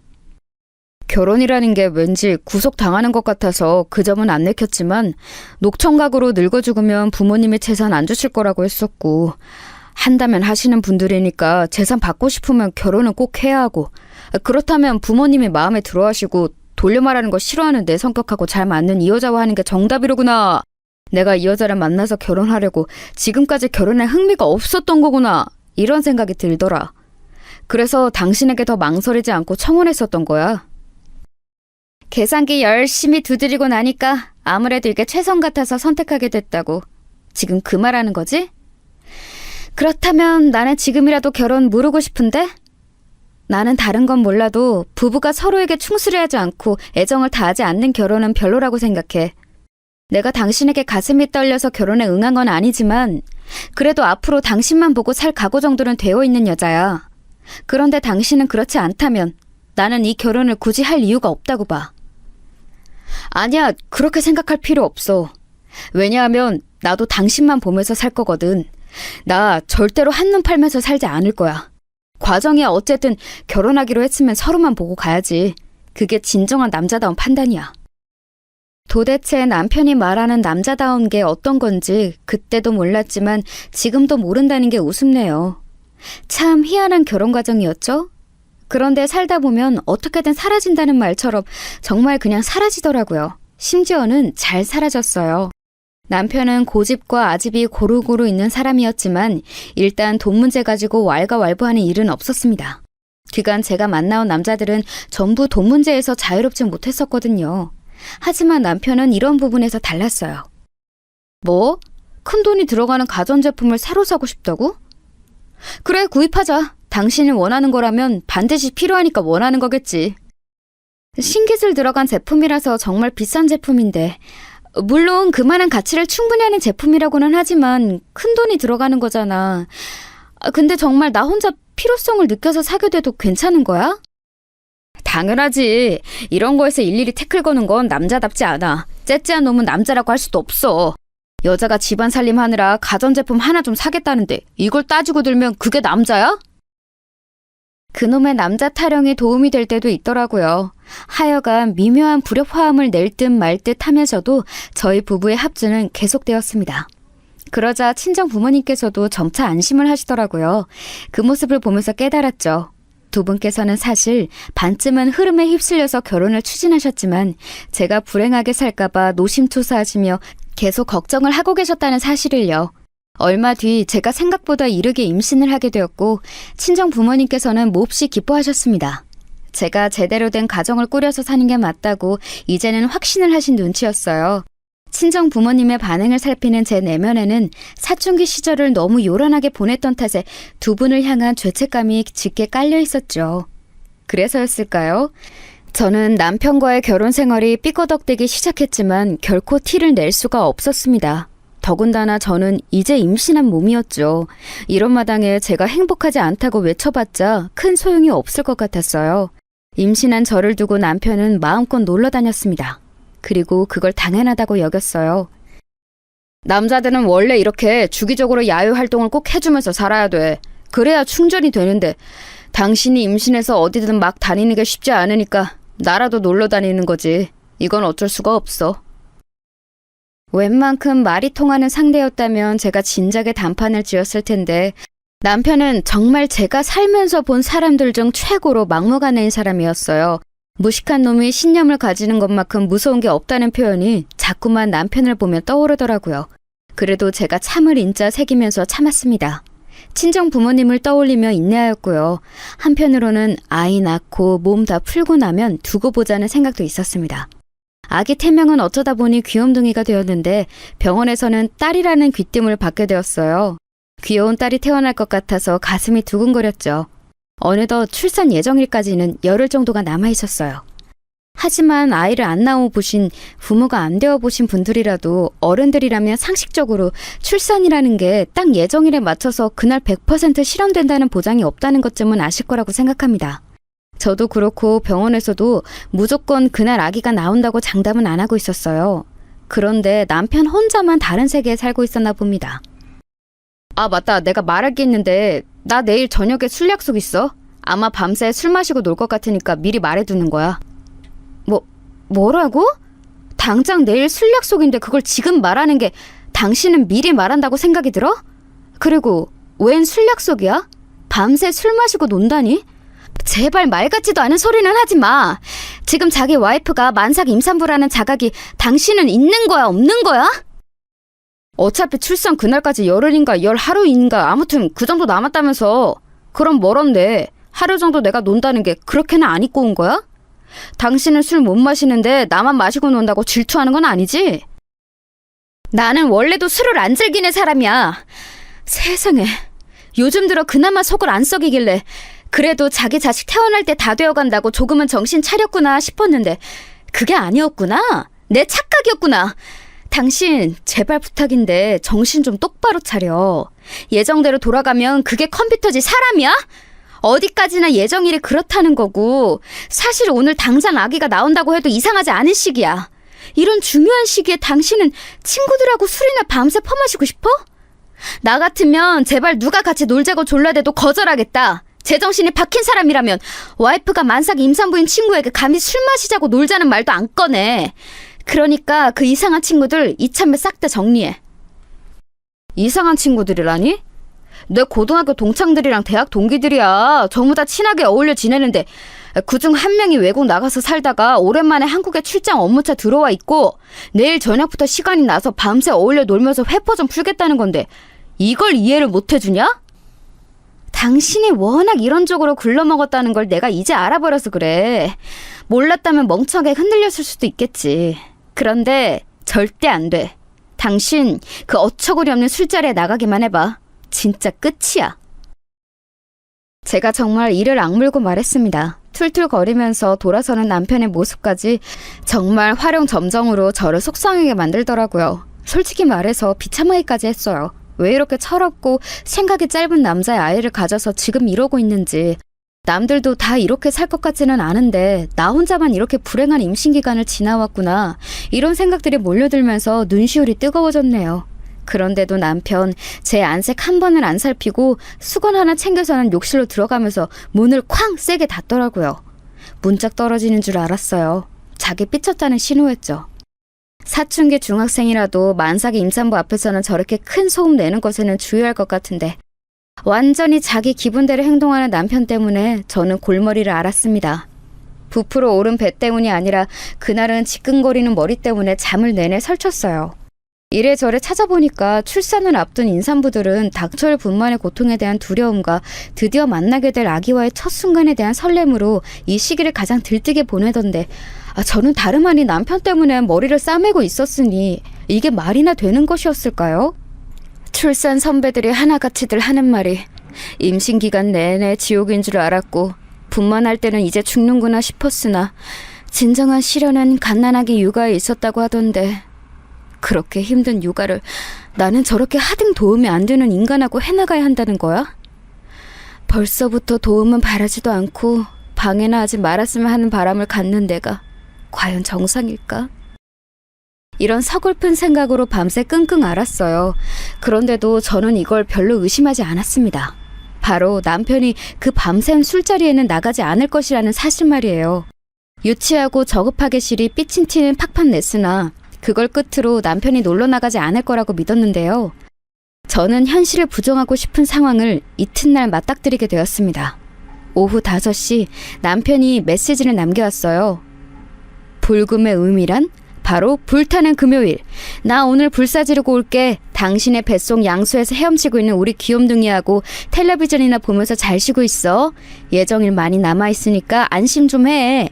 S2: 결혼이라는 게 왠지 구속당하는 것 같아서 그 점은 안 내켰지만 녹청각으로 늙어 죽으면 부모님이 재산 안 주실 거라고 했었고 한다면 하시는 분들이니까 재산 받고 싶으면 결혼은 꼭 해야 하고 그렇다면 부모님이 마음에 들어 하시고 돌려 말하는 거 싫어하는 내 성격하고 잘 맞는 이 여자와 하는 게 정답이로구나. 내가 이 여자를 만나서 결혼하려고 지금까지 결혼에 흥미가 없었던 거구나. 이런 생각이 들더라. 그래서 당신에게 더 망설이지 않고 청혼했었던 거야. 계산기 열심히 두드리고 나니까 아무래도 이게 최선 같아서 선택하게 됐다고. 지금 그 말하는 거지? 그렇다면 나는 지금이라도 결혼 무르고 싶은데? 나는 다른 건 몰라도 부부가 서로에게 충실하지 않고 애정을 다하지 않는 결혼은 별로라고 생각해. 내가 당신에게 가슴이 떨려서 결혼에 응한 건 아니지만 그래도 앞으로 당신만 보고 살 각오 정도는 되어 있는 여자야. 그런데 당신은 그렇지 않다면 나는 이 결혼을 굳이 할 이유가 없다고 봐. 아니야, 그렇게 생각할 필요 없어. 왜냐하면 나도 당신만 보면서 살 거거든. 나 절대로 한눈 팔면서 살지 않을 거야. 과정이야 어쨌든 결혼하기로 했으면 서로만 보고 가야지. 그게 진정한 남자다운 판단이야. 도대체 남편이 말하는 남자다운 게 어떤 건지 그때도 몰랐지만 지금도 모른다는 게 우습네요. 참 희한한 결혼 과정이었죠? 그런데 살다 보면 어떻게든 사라진다는 말처럼 정말 그냥 사라지더라고요. 심지어는 잘 사라졌어요. 남편은 고집과 아집이 고루고루 있는 사람이었지만 일단 돈 문제 가지고 왈가왈부하는 일은 없었습니다. 그간 제가 만나온 남자들은 전부 돈 문제에서 자유롭지 못했었거든요. 하지만 남편은 이런 부분에서 달랐어요. 뭐? 큰 돈이 들어가는 가전제품을 새로 사고 싶다고? 그래, 구입하자. 당신이 원하는 거라면 반드시 필요하니까 원하는 거겠지. 신기술 들어간 제품이라서 정말 비싼 제품인데 물론 그만한 가치를 충분히 하는 제품이라고는 하지만 큰 돈이 들어가는 거잖아. 근데 정말 나 혼자 필요성을 느껴서 사게 돼도 괜찮은 거야? 당연하지. 이런 거에서 일일이 태클 거는 건 남자답지 않아. 째째한 놈은 남자라고 할 수도 없어. 여자가 집안 살림하느라 가전제품 하나 좀 사겠다는데 이걸 따지고 들면 그게 남자야? 그놈의 남자 타령이 도움이 될 때도 있더라고요. 하여간 미묘한 불협화음을 낼 듯 말 듯 하면서도 저희 부부의 합주는 계속되었습니다. 그러자 친정 부모님께서도 점차 안심을 하시더라고요. 그 모습을 보면서 깨달았죠. 두 분께서는 사실 반쯤은 흐름에 휩쓸려서 결혼을 추진하셨지만 제가 불행하게 살까봐 노심초사하시며 계속 걱정을 하고 계셨다는 사실을요. 얼마 뒤 제가 생각보다 이르게 임신을 하게 되었고 친정 부모님께서는 몹시 기뻐하셨습니다. 제가 제대로 된 가정을 꾸려서 사는 게 맞다고 이제는 확신을 하신 눈치였어요. 친정 부모님의 반응을 살피는 제 내면에는 사춘기 시절을 너무 요란하게 보냈던 탓에 두 분을 향한 죄책감이 짙게 깔려 있었죠. 그래서였을까요? 저는 남편과의 결혼 생활이 삐거덕대기 시작했지만 결코 티를 낼 수가 없었습니다. 더군다나 저는 이제 임신한 몸이었죠. 이런 마당에 제가 행복하지 않다고 외쳐봤자 큰 소용이 없을 것 같았어요. 임신한 저를 두고 남편은 마음껏 놀러 다녔습니다. 그리고 그걸 당연하다고 여겼어요. 남자들은 원래 이렇게 주기적으로 야외 활동을 꼭 해주면서 살아야 돼. 그래야 충전이 되는데 당신이 임신해서 어디든 막 다니는 게 쉽지 않으니까 나라도 놀러 다니는 거지. 이건 어쩔 수가 없어. 웬만큼 말이 통하는 상대였다면 제가 진작에 단판을 지었을 텐데 남편은 정말 제가 살면서 본 사람들 중 최고로 막무가내인 사람이었어요. 무식한 놈이 신념을 가지는 것만큼 무서운 게 없다는 표현이 자꾸만 남편을 보며 떠오르더라고요. 그래도 제가 참을 인자 새기면서 참았습니다. 친정 부모님을 떠올리며 인내하였고요. 한편으로는 아이 낳고 몸 다 풀고 나면 두고 보자는 생각도 있었습니다. 아기 태명은 어쩌다 보니 귀염둥이가 되었는데 병원에서는 딸이라는 귀띔을 받게 되었어요. 귀여운 딸이 태어날 것 같아서 가슴이 두근거렸죠. 어느덧 출산 예정일까지는 열흘 정도가 남아있었어요. 하지만 아이를 안 낳아 보신, 부모가 안 되어 보신 분들이라도 어른들이라면 상식적으로 출산이라는 게 딱 예정일에 맞춰서 그날 100% 실현된다는 보장이 없다는 것쯤은 아실 거라고 생각합니다. 저도 그렇고 병원에서도 무조건 그날 아기가 나온다고 장담은 안 하고 있었어요. 그런데 남편 혼자만 다른 세계에 살고 있었나 봅니다. 아, 맞다. 내가 말할 게 있는데 나 내일 저녁에 술 약속 있어. 아마 밤새 술 마시고 놀 것 같으니까 미리 말해두는 거야. 뭐라고? 당장 내일 술 약속인데 그걸 지금 말하는 게 당신은 미리 말한다고 생각이 들어? 그리고 웬 술 약속이야? 밤새 술 마시고 논다니? 제발 말 같지도 않은 소리는 하지 마. 지금 자기 와이프가 만삭 임산부라는 자각이 당신은 있는 거야, 없는 거야? 어차피 출산 그날까지 열흘인가 열하루인가 아무튼 그 정도 남았다면서. 그럼 뭐런데 하루 정도 내가 논다는 게 그렇게나 안 입고 온 거야? 당신은 술 못 마시는데 나만 마시고 논다고 질투하는 건 아니지? 나는 원래도 술을 안 즐기는 사람이야. 세상에, 요즘 들어 그나마 속을 안 썩이길래 그래도 자기 자식 태어날 때 다 되어간다고 조금은 정신 차렸구나 싶었는데 그게 아니었구나. 내 착각이었구나. 당신 제발 부탁인데 정신 좀 똑바로 차려. 예정대로 돌아가면 그게 컴퓨터지 사람이야? 어디까지나 예정일이 그렇다는 거고 사실 오늘 당장 아기가 나온다고 해도 이상하지 않은 시기야. 이런 중요한 시기에 당신은 친구들하고 술이나 밤새 퍼마시고 싶어? 나 같으면 제발 누가 같이 놀자고 졸라대도 거절하겠다. 제정신이 박힌 사람이라면 와이프가 만삭 임산부인 친구에게 감히 술 마시자고 놀자는 말도 안 꺼내. 그러니까 그 이상한 친구들 이참에 싹 다 정리해. 이상한 친구들이라니? 내 고등학교 동창들이랑 대학 동기들이야. 전부 다 친하게 어울려 지내는데 그중 한 명이 외국 나가서 살다가 오랜만에 한국에 출장 업무차 들어와 있고 내일 저녁부터 시간이 나서 밤새 어울려 놀면서 회포 좀 풀겠다는 건데 이걸 이해를 못 해주냐? 당신이 워낙 이런 쪽으로 굴러먹었다는 걸 내가 이제 알아버려서 그래. 몰랐다면 멍청하게 흔들렸을 수도 있겠지. 그런데 절대 안 돼. 당신 그 어처구니 없는 술자리에 나가기만 해봐. 진짜 끝이야. 제가 정말 이를 악물고 말했습니다. 툴툴거리면서 돌아서는 남편의 모습까지 정말 활용점정으로 저를 속상하게 만들더라고요. 솔직히 말해서 비참하기까지 했어요. 왜 이렇게 철없고 생각이 짧은 남자의 아이를 가져서 지금 이러고 있는지. 남들도 다 이렇게 살 것 같지는 않은데 나 혼자만 이렇게 불행한 임신기간을 지나왔구나. 이런 생각들이 몰려들면서 눈시울이 뜨거워졌네요. 그런데도 남편 제 안색 한 번을 안 살피고 수건 하나 챙겨서는 욕실로 들어가면서 문을 쾅 세게 닫더라고요. 문짝 떨어지는 줄 알았어요. 자기 삐쳤다는 신호였죠. 사춘기 중학생이라도 만삭의 임산부 앞에서는 저렇게 큰 소음 내는 것에는 주의할 것 같은데 완전히 자기 기분대로 행동하는 남편 때문에 저는 골머리를 앓았습니다. 부풀어 오른 배 때문이 아니라 그날은 지끈거리는 머리 때문에 잠을 내내 설쳤어요. 이래저래 찾아보니까 출산을 앞둔 임산부들은 닥쳐올 분만의 고통에 대한 두려움과 드디어 만나게 될 아기와의 첫 순간에 대한 설렘으로 이 시기를 가장 들뜨게 보내던데 저는 다름 아닌 남편 때문에 머리를 싸매고 있었으니 이게 말이나 되는 것이었을까요? 출산 선배들이 하나같이들 하는 말이 임신 기간 내내 지옥인 줄 알았고 분만할 때는 이제 죽는구나 싶었으나 진정한 시련은 갓난아기 육아에 있었다고 하던데 그렇게 힘든 육아를 나는 저렇게 하등 도움이 안 되는 인간하고 해나가야 한다는 거야? 벌써부터 도움은 바라지도 않고 방해나 하지 말았으면 하는 바람을 갖는 내가 과연 정상일까? 이런 서글픈 생각으로 밤새 끙끙 앓았어요. 그런데도 저는 이걸 별로 의심하지 않았습니다. 바로 남편이 그 밤샘 술자리에는 나가지 않을 것이라는 사실 말이에요. 유치하고 저급하게 실이 삐친 티는 팍팍 냈으나 그걸 끝으로 남편이 놀러 나가지 않을 거라고 믿었는데요. 저는 현실을 부정하고 싶은 상황을 이튿날 맞닥뜨리게 되었습니다. 오후 5시 남편이 메시지를 남겨왔어요. 불금의 의미란? 바로 불타는 금요일. 나 오늘 불사 지르고 올게. 당신의 뱃속 양수에서 헤엄치고 있는 우리 귀염둥이하고 텔레비전이나 보면서 잘 쉬고 있어. 예정일 많이 남아있으니까 안심 좀 해.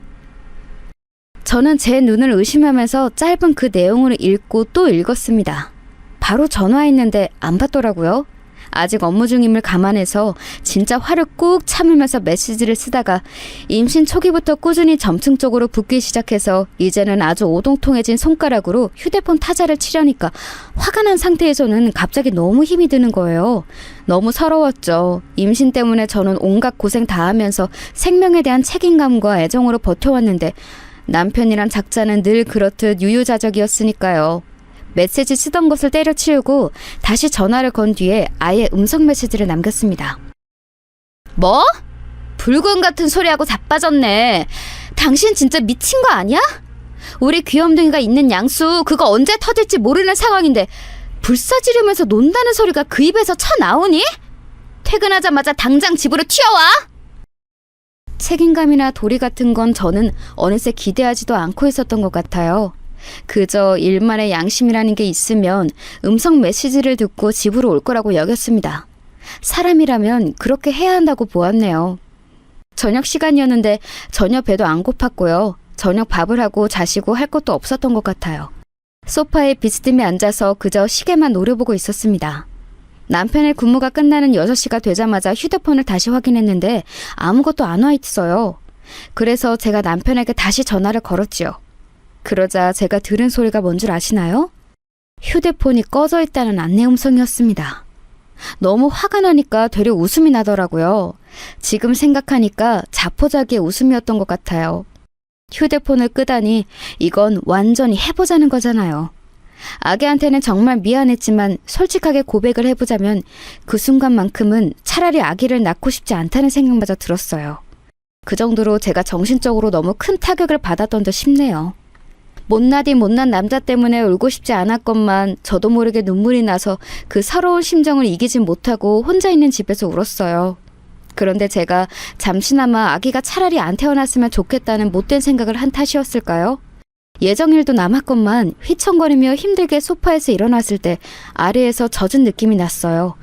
S2: 저는 제 눈을 의심하면서 짧은 그 내용을 읽고 또 읽었습니다. 바로 전화했는데 안 받더라고요. 아직 업무 중임을 감안해서 진짜 화를 꾹 참으면서 메시지를 쓰다가 임신 초기부터 꾸준히 점층 쪽으로 붓기 시작해서 이제는 아주 오동통해진 손가락으로 휴대폰 타자를 치려니까 화가 난 상태에서는 갑자기 너무 힘이 드는 거예요. 너무 서러웠죠. 임신 때문에 저는 온갖 고생 다 하면서 생명에 대한 책임감과 애정으로 버텨왔는데 남편이란 작자는 늘 그렇듯 유유자적이었으니까요. 메시지 쓰던 것을 때려치우고 다시 전화를 건 뒤에 아예 음성 메시지를 남겼습니다. 뭐? 불금 같은 소리하고 자빠졌네. 당신 진짜 미친 거 아니야? 우리 귀염둥이가 있는 양수 그거 언제 터질지 모르는 상황인데 불사 지르면서 논다는 소리가 그 입에서 쳐나오니? 퇴근하자마자 당장 집으로 튀어와! 책임감이나 도리 같은 건 저는 어느새 기대하지도 않고 있었던 것 같아요. 그저 일만의 양심이라는 게 있으면 음성 메시지를 듣고 집으로 올 거라고 여겼습니다. 사람이라면 그렇게 해야 한다고 보았네요. 저녁 시간이었는데 전혀 배도 안 고팠고요. 저녁 밥을 하고 자시고 할 것도 없었던 것 같아요. 소파에 비스듬히 앉아서 그저 시계만 노려보고 있었습니다. 남편의 근무가 끝나는 6시가 되자마자 휴대폰을 다시 확인했는데 아무것도 안 와 있어요. 그래서 제가 남편에게 다시 전화를 걸었지요. 그러자 제가 들은 소리가 뭔 줄 아시나요? 휴대폰이 꺼져 있다는 안내 음성이었습니다. 너무 화가 나니까 되려 웃음이 나더라고요. 지금 생각하니까 자포자기의 웃음이었던 것 같아요. 휴대폰을 끄다니 이건 완전히 해보자는 거잖아요. 아기한테는 정말 미안했지만 솔직하게 고백을 해보자면 그 순간만큼은 차라리 아기를 낳고 싶지 않다는 생각마저 들었어요. 그 정도로 제가 정신적으로 너무 큰 타격을 받았던 듯 싶네요. 못나디 못난 남자 때문에 울고 싶지 않았건만 저도 모르게 눈물이 나서 그 서러운 심정을 이기지 못하고 혼자 있는 집에서 울었어요. 그런데 제가 잠시나마 아기가 차라리 안 태어났으면 좋겠다는 못된 생각을 한 탓이었을까요? 예정일도 남았건만 휘청거리며 힘들게 소파에서 일어났을 때 아래에서 젖은 느낌이 났어요.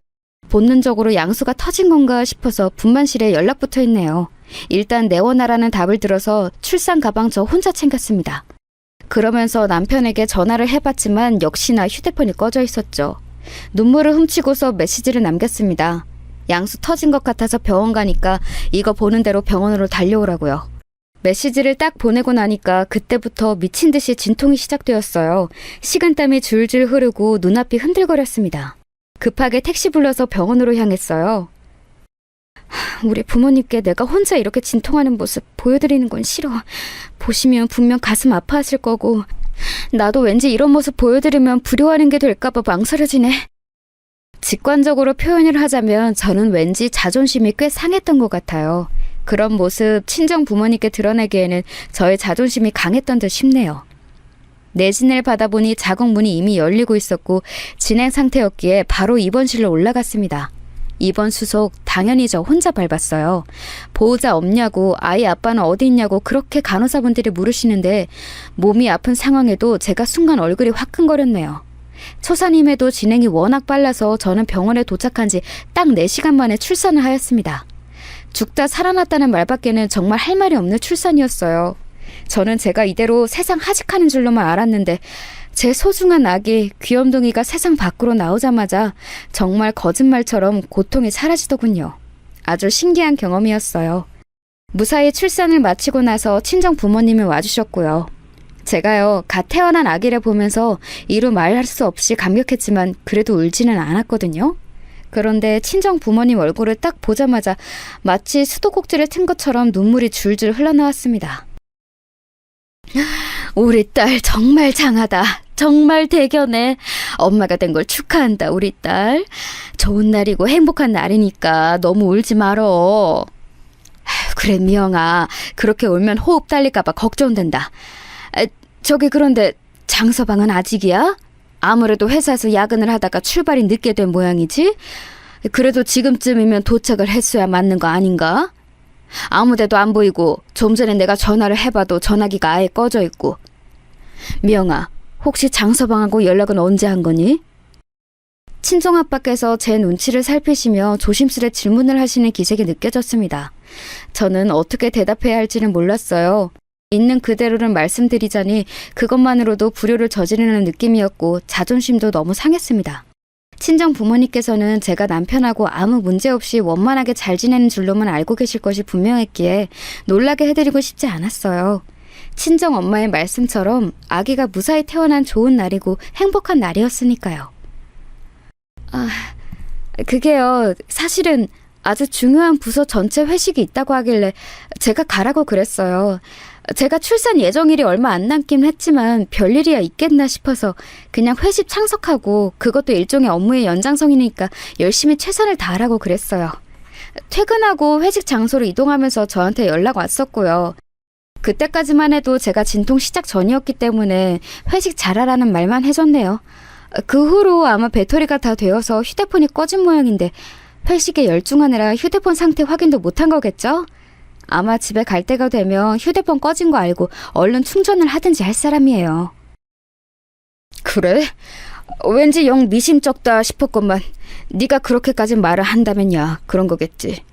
S2: 본능적으로 양수가 터진 건가 싶어서 분만실에 연락부터 했네요. 일단 내원하라는 답을 들어서 출산 가방 저 혼자 챙겼습니다. 그러면서 남편에게 전화를 해봤지만 역시나 휴대폰이 꺼져 있었죠. 눈물을 훔치고서 메시지를 남겼습니다. 양수 터진 것 같아서 병원 가니까 이거 보는 대로 병원으로 달려오라고요. 메시지를 딱 보내고 나니까 그때부터 미친 듯이 진통이 시작되었어요. 식은땀이 줄줄 흐르고 눈앞이 흔들거렸습니다. 급하게 택시 불러서 병원으로 향했어요. 우리 부모님께 내가 혼자 이렇게 진통하는 모습 보여드리는 건 싫어. 보시면 분명 가슴 아파하실 거고 나도 왠지 이런 모습 보여드리면 불효하는 게 될까봐 망설여지네. 직관적으로 표현을 하자면 저는 왠지 자존심이 꽤 상했던 것 같아요. 그런 모습 친정 부모님께 드러내기에는 저의 자존심이 강했던 듯 싶네요. 내진을 받아보니 작업문이 이미 열리고 있었고 진행 상태였기에 바로 입원실로 올라갔습니다. 입원 수속 당연히 저 혼자 밟았어요. 보호자 없냐고 아이 아빠는 어디 있냐고 그렇게 간호사분들이 물으시는데 몸이 아픈 상황에도 제가 순간 얼굴이 화끈거렸네요. 초산임에도 진행이 워낙 빨라서 저는 병원에 도착한 지 딱 4시간 만에 출산을 하였습니다. 죽다 살아났다는 말밖에는 정말 할 말이 없는 출산이었어요. 저는 제가 이대로 세상 하직하는 줄로만 알았는데 제 소중한 아기 귀염둥이가 세상 밖으로 나오자마자 정말 거짓말처럼 고통이 사라지더군요. 아주 신기한 경험이었어요. 무사히 출산을 마치고 나서 친정 부모님이 와주셨고요. 제가요, 갓 태어난 아기를 보면서 이루 말할 수 없이 감격했지만 그래도 울지는 않았거든요. 그런데 친정 부모님 얼굴을 딱 보자마자 마치 수도꼭지를 튼 것처럼 눈물이 줄줄 흘러나왔습니다. 우리 딸 정말 장하다. 정말 대견해. 엄마가 된 걸 축하한다, 우리 딸. 좋은 날이고 행복한 날이니까 너무 울지 말어. 그래, 미영아. 그렇게 울면 호흡 딸릴까봐 걱정된다. 저기 그런데 장서방은 아직이야? 아무래도 회사에서 야근을 하다가 출발이 늦게 된 모양이지? 그래도 지금쯤이면 도착을 했어야 맞는 거 아닌가? 아무데도 안 보이고 좀 전에 내가 전화를 해봐도 전화기가 아예 꺼져 있고. 미영아, 혹시 장서방하고 연락은 언제 한 거니? 친정아빠께서 제 눈치를 살피시며 조심스레 질문을 하시는 기색이 느껴졌습니다. 저는 어떻게 대답해야 할지는 몰랐어요. 있는 그대로를 말씀드리자니 그것만으로도 불효를 저지르는 느낌이었고 자존심도 너무 상했습니다. 친정 부모님께서는 제가 남편하고 아무 문제 없이 원만하게 잘 지내는 줄로만 알고 계실 것이 분명했기에 놀라게 해드리고 싶지 않았어요. 친정 엄마의 말씀처럼 아기가 무사히 태어난 좋은 날이고 행복한 날이었으니까요. 그게요, 사실은 아주 중요한 부서 전체 회식이 있다고 하길래 제가 가라고 그랬어요. 제가 출산 예정일이 얼마 안 남긴 했지만 별일이야 있겠나 싶어서 그냥 회식 참석하고 그것도 일종의 업무의 연장선이니까 열심히 최선을 다하라고 그랬어요. 퇴근하고 회식 장소로 이동하면서 저한테 연락 왔었고요. 그때까지만 해도 제가 진통 시작 전이었기 때문에 회식 잘하라는 말만 해줬네요. 그 후로 아마 배터리가 다 되어서 휴대폰이 꺼진 모양인데 회식에 열중하느라 휴대폰 상태 확인도 못한 거겠죠? 아마 집에 갈 때가 되면 휴대폰 꺼진 거 알고 얼른 충전을 하든지 할 사람이에요. 그래? 왠지 영 미심쩍다 싶었건만 네가 그렇게까지 말을 한다면야 그런 거겠지.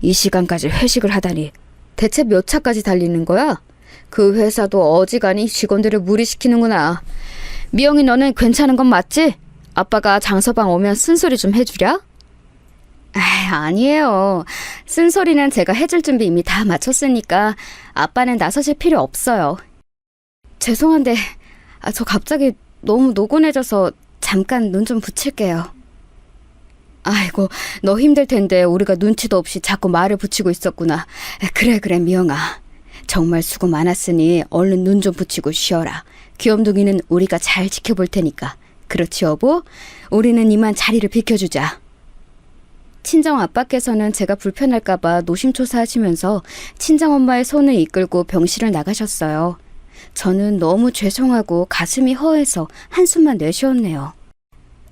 S2: 이 시간까지 회식을 하다니 대체 몇 차까지 달리는 거야? 그 회사도 어지간히 직원들을 무리시키는구나. 미영이 너는 괜찮은 건 맞지? 아빠가 장서방 오면 쓴소리 좀 해주랴? 아니에요. 쓴소리는 제가 해줄 준비 이미 다 마쳤으니까 아빠는 나서실 필요 없어요. 죄송한데 저 갑자기 너무 노곤해져서 잠깐 눈 좀 붙일게요. 아이고, 너 힘들 텐데 우리가 눈치도 없이 자꾸 말을 붙이고 있었구나. 그래 미영아. 정말 수고 많았으니 얼른 눈 좀 붙이고 쉬어라. 귀염둥이는 우리가 잘 지켜볼 테니까. 그렇지 여보? 우리는 이만 자리를 비켜주자. 친정 아빠께서는 제가 불편할까봐 노심초사하시면서 친정 엄마의 손을 이끌고 병실을 나가셨어요. 저는 너무 죄송하고 가슴이 허해서 한숨만 내쉬었네요.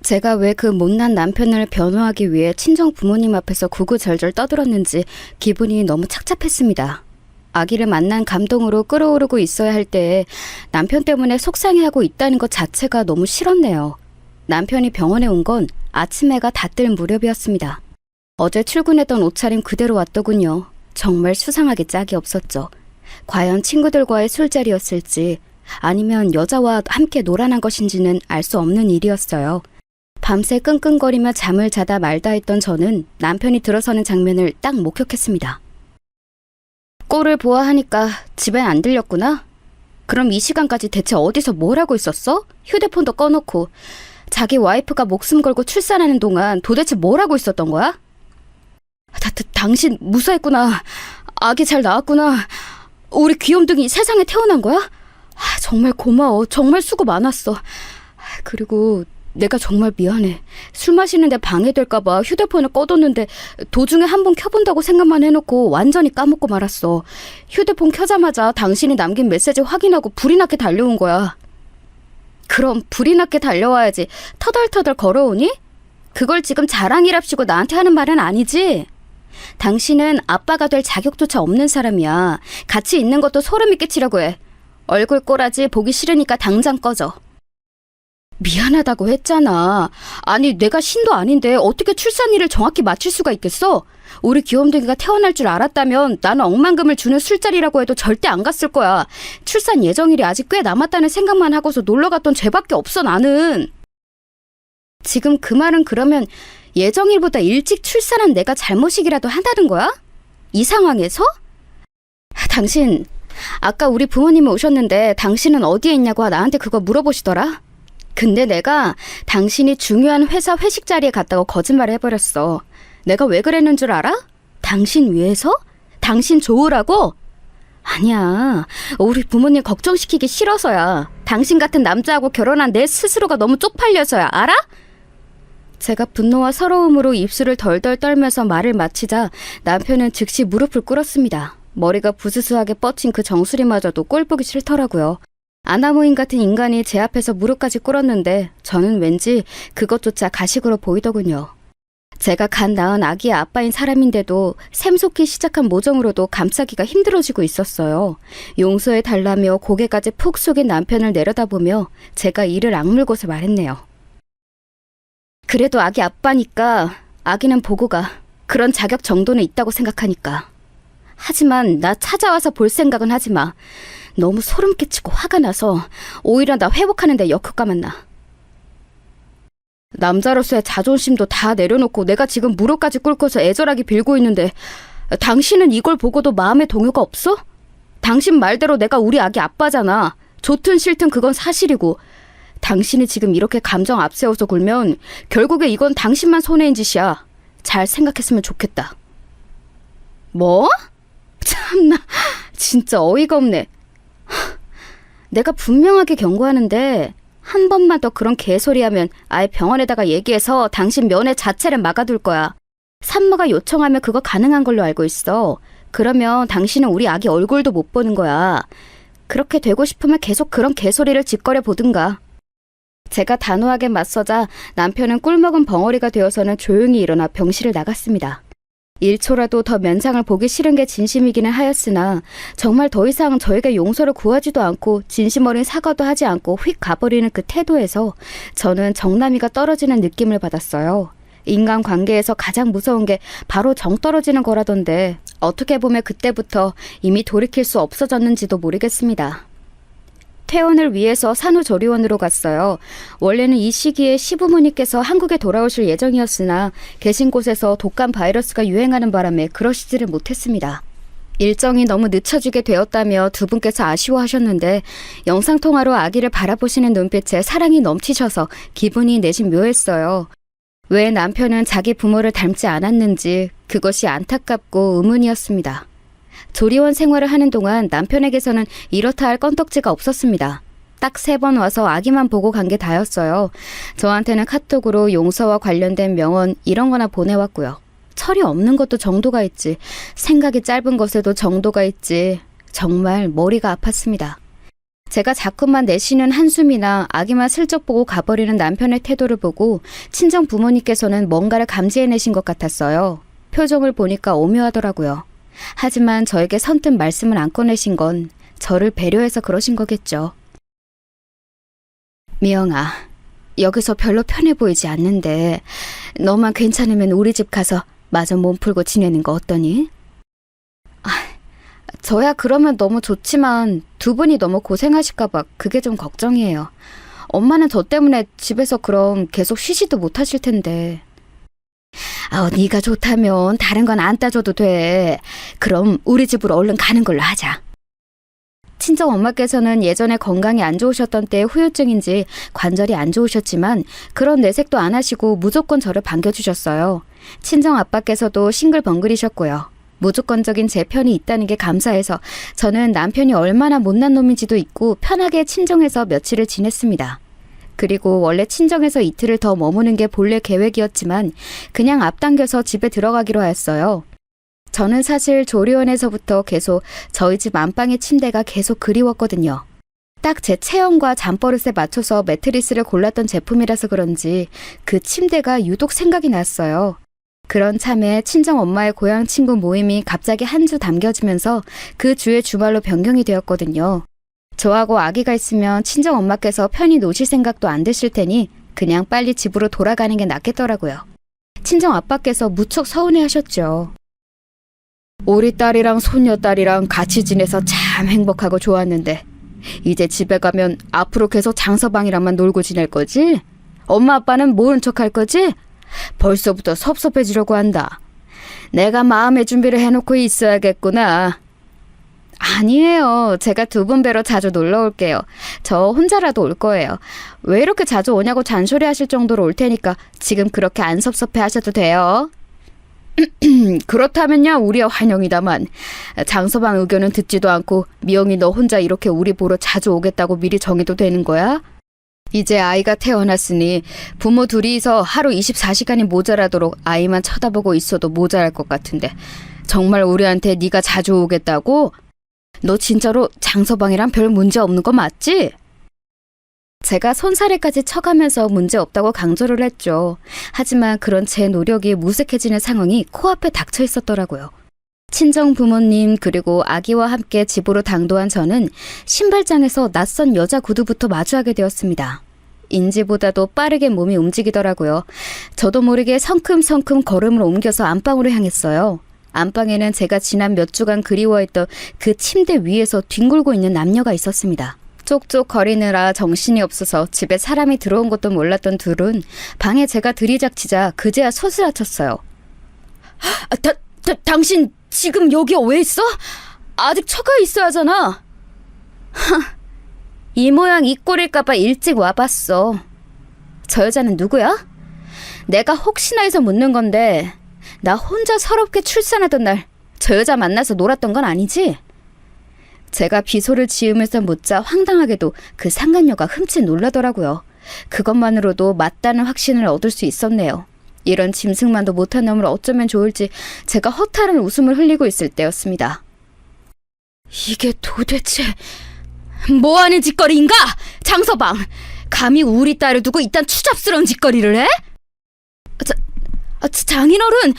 S2: 제가 왜 그 못난 남편을 변호하기 위해 친정 부모님 앞에서 구구절절 떠들었는지 기분이 너무 착잡했습니다. 아기를 만난 감동으로 끓어오르고 있어야 할 때에 남편 때문에 속상해하고 있다는 것 자체가 너무 싫었네요. 남편이 병원에 온 건 아침 해가 다 뜰 무렵이었습니다. 어제 출근했던 옷차림 그대로 왔더군요. 정말 수상하게 짝이 없었죠. 과연 친구들과의 술자리였을지 아니면 여자와 함께 놀아난 것인지는 알 수 없는 일이었어요. 밤새 끙끙거리며 잠을 자다 말다 했던 저는 남편이 들어서는 장면을 딱 목격했습니다. 꼴을 보아하니까 집엔 안 들렸구나? 그럼 이 시간까지 대체 어디서 뭘 하고 있었어? 휴대폰도 꺼놓고 자기 와이프가 목숨 걸고 출산하는 동안 도대체 뭘 하고 있었던 거야? 당신 무사했구나. 아기 잘 나왔구나. 우리 귀염둥이 세상에 태어난 거야? 정말 고마워. 정말 수고 많았어. 그리고 내가 정말 미안해. 술 마시는데 방해될까봐 휴대폰을 꺼뒀는데 도중에 한번 켜본다고 생각만 해놓고 완전히 까먹고 말았어. 휴대폰 켜자마자 당신이 남긴 메시지 확인하고 불이 나게 달려온 거야. 그럼 불이 나게 달려와야지 터덜터덜 걸어오니? 그걸 지금 자랑이랍시고 나한테 하는 말은 아니지? 당신은 아빠가 될 자격조차 없는 사람이야. 같이 있는 것도 소름이 끼치려고 해. 얼굴 꼬라지 보기 싫으니까 당장 꺼져. 미안하다고 했잖아. 아니 내가 신도 아닌데 어떻게 출산일을 정확히 맞출 수가 있겠어? 우리 귀염둥이가 태어날 줄 알았다면 나는 억만금을 주는 술자리라고 해도 절대 안 갔을 거야. 출산 예정일이 아직 꽤 남았다는 생각만 하고서 놀러갔던 죄밖에 없어 나는. 지금 그 말은 그러면 예정일보다 일찍 출산한 내가 잘못이기라도 한다는 거야? 이 상황에서? 당신 아까 우리 부모님이 오셨는데 당신은 어디에 있냐고 나한테 그거 물어보시더라. 근데 내가 당신이 중요한 회사 회식 자리에 갔다고 거짓말을 해버렸어. 내가 왜 그랬는 줄 알아? 당신 위해서? 당신 좋으라고? 아니야. 우리 부모님 걱정시키기 싫어서야. 당신 같은 남자하고 결혼한 내 스스로가 너무 쪽팔려서야. 알아? 제가 분노와 서러움으로 입술을 덜덜 떨면서 말을 마치자 남편은 즉시 무릎을 꿇었습니다. 머리가 부스스하게 뻗친 그 정수리마저도 꼴 보기 싫더라고요. 아나무인 같은 인간이 제 앞에서 무릎까지 꿇었는데 저는 왠지 그것조차 가식으로 보이더군요. 제가 갓 낳은 아기의 아빠인 사람인데도 샘솟기 시작한 모정으로도 감싸기가 힘들어지고 있었어요. 용서해달라며 고개까지 푹 숙인 남편을 내려다보며 제가 이를 악물고서 말했네요. 그래도 아기 아빠니까 아기는 보고 가. 그런 자격 정도는 있다고 생각하니까. 하지만 나 찾아와서 볼 생각은 하지 마. 너무 소름 끼치고 화가 나서 오히려 나 회복하는 데 역효과만 나. 남자로서의 자존심도 다 내려놓고 내가 지금 무릎까지 꿇고서 애절하게 빌고 있는데 당신은 이걸 보고도 마음의 동요가 없어? 당신 말대로 내가 우리 아기 아빠잖아. 좋든 싫든 그건 사실이고 당신이 지금 이렇게 감정 앞세워서 굴면 결국에 이건 당신만 손해인 짓이야. 잘 생각했으면 좋겠다. 뭐? 참나 진짜 어이가 없네. 내가 분명하게 경고하는데 한 번만 더 그런 개소리하면 아예 병원에다가 얘기해서 당신 면회 자체를 막아둘 거야. 산모가 요청하면 그거 가능한 걸로 알고 있어. 그러면 당신은 우리 아기 얼굴도 못 보는 거야. 그렇게 되고 싶으면 계속 그런 개소리를 짓거려 보든가. 제가 단호하게 맞서자 남편은 꿀먹은 벙어리가 되어서는 조용히 일어나 병실을 나갔습니다. 1초라도 더 면상을 보기 싫은 게 진심이기는 하였으나 정말 더 이상 저에게 용서를 구하지도 않고 진심 어린 사과도 하지 않고 휙 가버리는 그 태도에서 저는 정남이가 떨어지는 느낌을 받았어요. 인간관계에서 가장 무서운 게 바로 정 떨어지는 거라던데 어떻게 보면 그때부터 이미 돌이킬 수 없어졌는지도 모르겠습니다. 퇴원을 위해서 산후조리원으로 갔어요. 원래는 이 시기에 시부모님께서 한국에 돌아오실 예정이었으나 계신 곳에서 독감 바이러스가 유행하는 바람에 그러시지를 못했습니다. 일정이 너무 늦춰지게 되었다며 두 분께서 아쉬워하셨는데 영상통화로 아기를 바라보시는 눈빛에 사랑이 넘치셔서 기분이 내심 묘했어요. 왜 남편은 자기 부모를 닮지 않았는지 그것이 안타깝고 의문이었습니다. 조리원 생활을 하는 동안 남편에게서는 이렇다 할 건덕지가 없었습니다. 딱 3번 와서 아기만 보고 간 게 다였어요. 저한테는 카톡으로 용서와 관련된 명언 이런 거나 보내왔고요. 철이 없는 것도 정도가 있지. 생각이 짧은 것에도 정도가 있지. 정말 머리가 아팠습니다. 제가 자꾸만 내쉬는 한숨이나 아기만 슬쩍 보고 가버리는 남편의 태도를 보고 친정 부모님께서는 뭔가를 감지해내신 것 같았어요. 표정을 보니까 오묘하더라고요. 하지만 저에게 선뜻 말씀을 안 꺼내신 건 저를 배려해서 그러신 거겠죠. 미영아, 여기서 별로 편해 보이지 않는데 너만 괜찮으면 우리 집 가서 마저 몸 풀고 지내는 거 어떠니? 저야 그러면 너무 좋지만 두 분이 너무 고생하실까봐 그게 좀 걱정이에요. 엄마는 저 때문에 집에서 그럼 계속 쉬지도 못하실 텐데. 네가 좋다면 다른 건 안 따져도 돼. 그럼 우리 집으로 얼른 가는 걸로 하자. 친정 엄마께서는 예전에 건강이 안 좋으셨던 때의 후유증인지 관절이 안 좋으셨지만 그런 내색도 안 하시고 무조건 저를 반겨주셨어요. 친정 아빠께서도 싱글벙글이셨고요. 무조건적인 제 편이 있다는 게 감사해서 저는 남편이 얼마나 못난 놈인지도 잊고 편하게 친정에서 며칠을 지냈습니다. 그리고 원래 친정에서 이틀을 더 머무는 게 본래 계획이었지만 그냥 앞당겨서 집에 들어가기로 하였어요. 저는 사실 조리원에서부터 계속 저희 집 안방의 침대가 계속 그리웠거든요. 딱 제 체형과 잠버릇에 맞춰서 매트리스를 골랐던 제품이라서 그런지 그 침대가 유독 생각이 났어요. 그런 참에 친정 엄마의 고향 친구 모임이 갑자기 한 주 당겨지면서 그 주의 주말로 변경이 되었거든요. 저하고 아기가 있으면 친정 엄마께서 편히 노실 생각도 안 드실 테니 그냥 빨리 집으로 돌아가는 게 낫겠더라고요. 친정 아빠께서 무척 서운해 하셨죠. 우리 딸이랑 손녀딸이랑 같이 지내서 참 행복하고 좋았는데 이제 집에 가면 앞으로 계속 장서방이랑만 놀고 지낼 거지? 엄마 아빠는 모른 척 할 거지? 벌써부터 섭섭해지려고 한다. 내가 마음의 준비를 해놓고 있어야겠구나. 아니에요. 제가 두 분 뵈러 자주 놀러 올게요. 저 혼자라도 올 거예요. 왜 이렇게 자주 오냐고 잔소리 하실 정도로 올 테니까 지금 그렇게 안 섭섭해 하셔도 돼요. 그렇다면야 우리야 환영이다만 장서방 의견은 듣지도 않고 미영이 너 혼자 이렇게 우리 보러 자주 오겠다고 미리 정해도 되는 거야? 이제 아이가 태어났으니 부모 둘이서 하루 24시간이 모자라도록 아이만 쳐다보고 있어도 모자랄 것 같은데 정말 우리한테 네가 자주 오겠다고? 너 진짜로 장서방이랑 별 문제 없는 거 맞지? 제가 손사래까지 쳐가면서 문제 없다고 강조를 했죠. 하지만 그런 제 노력이 무색해지는 상황이 코앞에 닥쳐 있었더라고요. 친정 부모님 그리고 아기와 함께 집으로 당도한 저는 신발장에서 낯선 여자 구두부터 마주하게 되었습니다. 인지보다도 빠르게 몸이 움직이더라고요. 저도 모르게 성큼성큼 걸음을 옮겨서 안방으로 향했어요. 안방에는 제가 지난 몇 주간 그리워했던 그 침대 위에서 뒹굴고 있는 남녀가 있었습니다. 쪽쪽 거리느라 정신이 없어서 집에 사람이 들어온 것도 몰랐던 둘은 방에 제가 들이닥치자 그제야 소스라쳤어요. 당신 지금 여기 왜 있어? 아직 처가 있어야 하잖아. 이 모양 이 꼴일까봐 일찍 와봤어. 저 여자는 누구야? 내가 혹시나 해서 묻는 건데 나 혼자 서럽게 출산하던 날 저 여자 만나서 놀았던 건 아니지? 제가 비소를 지으면서 묻자 황당하게도 그 상간녀가 흠칫 놀라더라고요. 그것만으로도 맞다는 확신을 얻을 수 있었네요. 이런 짐승만도 못한 놈을 어쩌면 좋을지 제가 허탈한 웃음을 흘리고 있을 때였습니다. 이게 도대체 뭐하는 짓거리인가? 장서방, 감히 우리 딸을 두고 이딴 추잡스러운 짓거리를 해? 장인어른,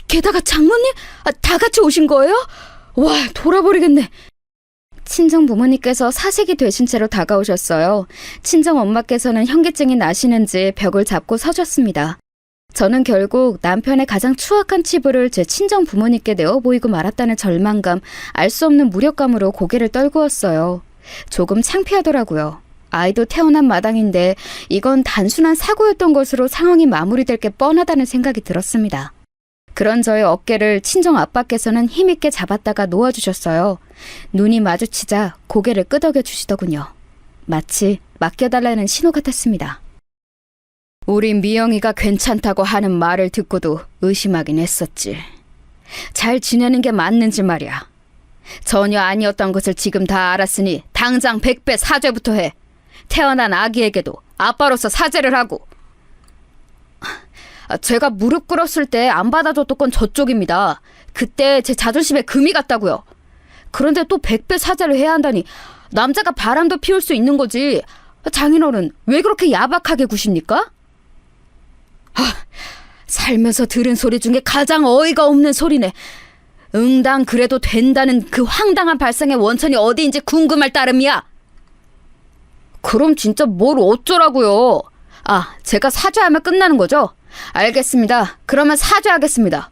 S2: 게다가 장모님, 다 같이 오신 거예요? 와, 돌아버리겠네. 친정 부모님께서 사색이 되신 채로 다가오셨어요. 친정 엄마께서는 현기증이 나시는지 벽을 잡고 서셨습니다. 저는 결국 남편의 가장 추악한 치부를 제 친정 부모님께 내어 보이고 말았다는 절망감, 알 수 없는 무력감으로 고개를 떨구었어요. 조금 창피하더라고요. 아이도 태어난 마당인데 이건 단순한 사고였던 것으로 상황이 마무리될 게 뻔하다는 생각이 들었습니다. 그런 저의 어깨를 친정 아빠께서는 힘있게 잡았다가 놓아주셨어요. 눈이 마주치자 고개를 끄덕여 주시더군요. 마치 맡겨달라는 신호 같았습니다. 우리 미영이가 괜찮다고 하는 말을 듣고도 의심하긴 했었지. 잘 지내는 게 맞는지 말이야. 전혀 아니었던 것을 지금 다 알았으니 당장 100배 사죄부터 해. 태어난 아기에게도 아빠로서 사죄를 하고. 제가 무릎 꿇었을 때 안 받아줬던 건 저쪽입니다. 그때 제 자존심에 금이 갔다고요. 그런데 또 100배 사죄를 해야 한다니 남자가 바람도 피울 수 있는 거지. 장인어른 왜 그렇게 야박하게 구십니까? 살면서 들은 소리 중에 가장 어이가 없는 소리네. 응당 그래도 된다는 그 황당한 발상의 원천이 어디인지 궁금할 따름이야. 그럼 진짜 뭘 어쩌라고요? 제가 사죄하면 끝나는 거죠? 알겠습니다. 그러면 사죄하겠습니다.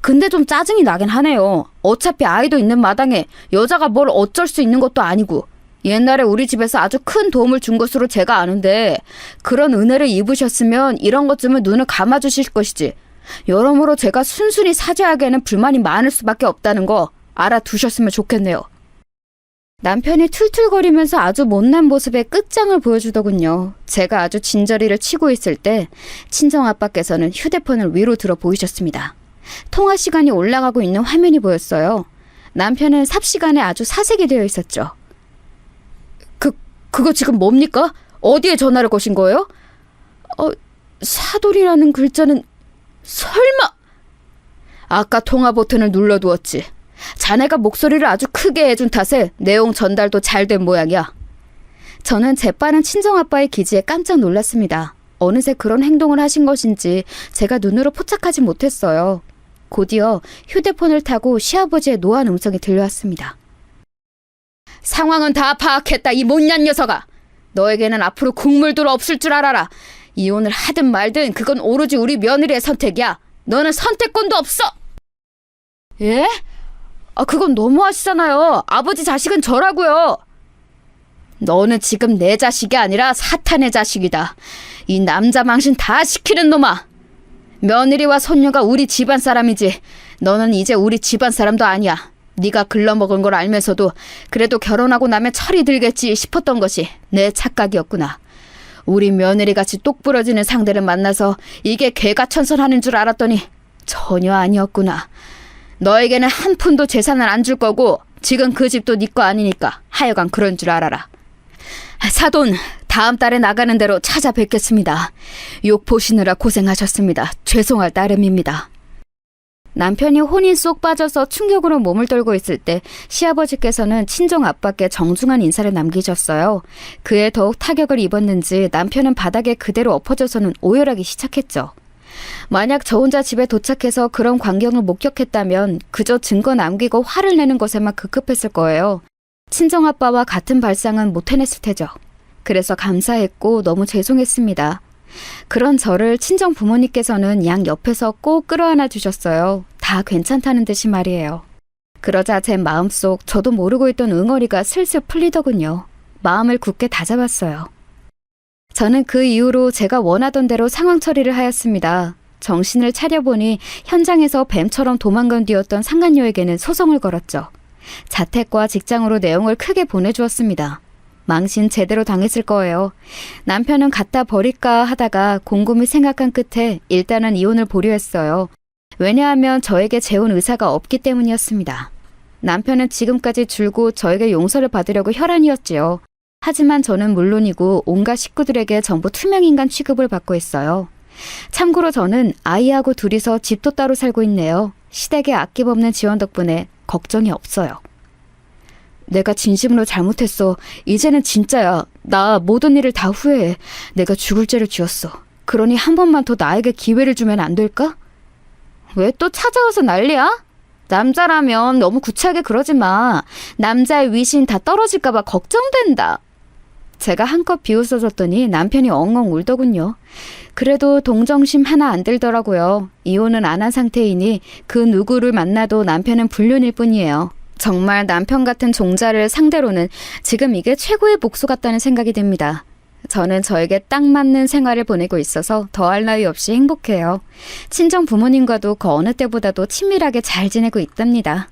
S2: 근데 좀 짜증이 나긴 하네요. 어차피 아이도 있는 마당에 여자가 뭘 어쩔 수 있는 것도 아니고 옛날에 우리 집에서 아주 큰 도움을 준 것으로 제가 아는데 그런 은혜를 입으셨으면 이런 것쯤은 눈을 감아주실 것이지. 여러모로 제가 순순히 사죄하기에는 불만이 많을 수밖에 없다는 거 알아두셨으면 좋겠네요. 남편이 툴툴거리면서 아주 못난 모습의 끝장을 보여주더군요. 제가 아주 진저리를 치고 있을 때 친정아빠께서는 휴대폰을 위로 들어 보이셨습니다. 통화 시간이 올라가고 있는 화면이 보였어요. 남편은 삽시간에 아주 사색이 되어 있었죠. 그거 지금 뭡니까? 어디에 전화를 거신 거예요? 사돌이라는 글자는 설마... 아까 통화 버튼을 눌러두었지. 자네가 목소리를 아주 크게 해준 탓에 내용 전달도 잘 된 모양이야. 저는 재빠른 친정아빠의 기지에 깜짝 놀랐습니다. 어느새 그런 행동을 하신 것인지 제가 눈으로 포착하지 못했어요. 곧이어 휴대폰을 타고 시아버지의 노한 음성이 들려왔습니다. 상황은 다 파악했다, 이 못난 녀석아. 너에게는 앞으로 국물도 없을 줄 알아라. 이혼을 하든 말든 그건 오로지 우리 며느리의 선택이야. 너는 선택권도 없어. 예? 그건 너무하시잖아요. 아버지 자식은 저라고요. 너는 지금 내 자식이 아니라 사탄의 자식이다. 이 남자 망신 다 시키는 놈아. 며느리와 손녀가 우리 집안 사람이지. 너는 이제 우리 집안 사람도 아니야. 네가 글러먹은 걸 알면서도 그래도 결혼하고 나면 철이 들겠지 싶었던 것이 내 착각이었구나. 우리 며느리같이 똑부러지는 상대를 만나서 이게 개가천선하는 줄 알았더니 전혀 아니었구나. 너에게는 한 푼도 재산을 안 줄 거고 지금 그 집도 네 거 아니니까 하여간 그런 줄 알아라. 사돈, 다음 달에 나가는 대로 찾아뵙겠습니다. 욕 보시느라 고생하셨습니다. 죄송할 따름입니다. 남편이 혼인 쏙 빠져서 충격으로 몸을 떨고 있을 때 시아버지께서는 친정아빠께 정중한 인사를 남기셨어요. 그에 더욱 타격을 입었는지 남편은 바닥에 그대로 엎어져서는 오열하기 시작했죠. 만약 저 혼자 집에 도착해서 그런 광경을 목격했다면 그저 증거 남기고 화를 내는 것에만 급급했을 거예요. 친정아빠와 같은 발상은 못 해냈을 테죠. 그래서 감사했고 너무 죄송했습니다. 그런 저를 친정 부모님께서는 양 옆에서 꼭 끌어안아 주셨어요. 다 괜찮다는 듯이 말이에요. 그러자 제 마음속 저도 모르고 있던 응어리가 슬슬 풀리더군요. 마음을 굳게 다잡았어요. 저는 그 이후로 제가 원하던 대로 상황 처리를 하였습니다. 정신을 차려보니 현장에서 뱀처럼 도망간 뒤였던 상간녀에게는 소송을 걸었죠. 자택과 직장으로 내용을 크게 보내주었습니다. 망신 제대로 당했을 거예요. 남편은 갖다 버릴까 하다가 곰곰이 생각한 끝에 일단은 이혼을 보류했어요. 왜냐하면 저에게 재혼 의사가 없기 때문이었습니다. 남편은 지금까지 줄곧 저에게 용서를 받으려고 혈안이었지요. 하지만 저는 물론이고 온갖 식구들에게 전부 투명인간 취급을 받고 있어요. 참고로 저는 아이하고 둘이서 집도 따로 살고 있네요. 시댁의 아낌없는 지원 덕분에 걱정이 없어요. 내가 진심으로 잘못했어. 이제는 진짜야. 나 모든 일을 다 후회해. 내가 죽을 죄를 지었어. 그러니 한 번만 더 나에게 기회를 주면 안 될까? 왜 또 찾아와서 난리야? 남자라면 너무 구차하게 그러지 마. 남자의 위신 다 떨어질까 봐 걱정된다. 제가 한껏 비웃어줬더니 남편이 엉엉 울더군요. 그래도 동정심 하나 안 들더라고요. 이혼은 안 한 상태이니 그 누구를 만나도 남편은 불륜일 뿐이에요. 정말 남편 같은 종자를 상대로는 지금 이게 최고의 복수 같다는 생각이 듭니다. 저는 저에게 딱 맞는 생활을 보내고 있어서 더할 나위 없이 행복해요. 친정 부모님과도 그 어느 때보다도 친밀하게 잘 지내고 있답니다.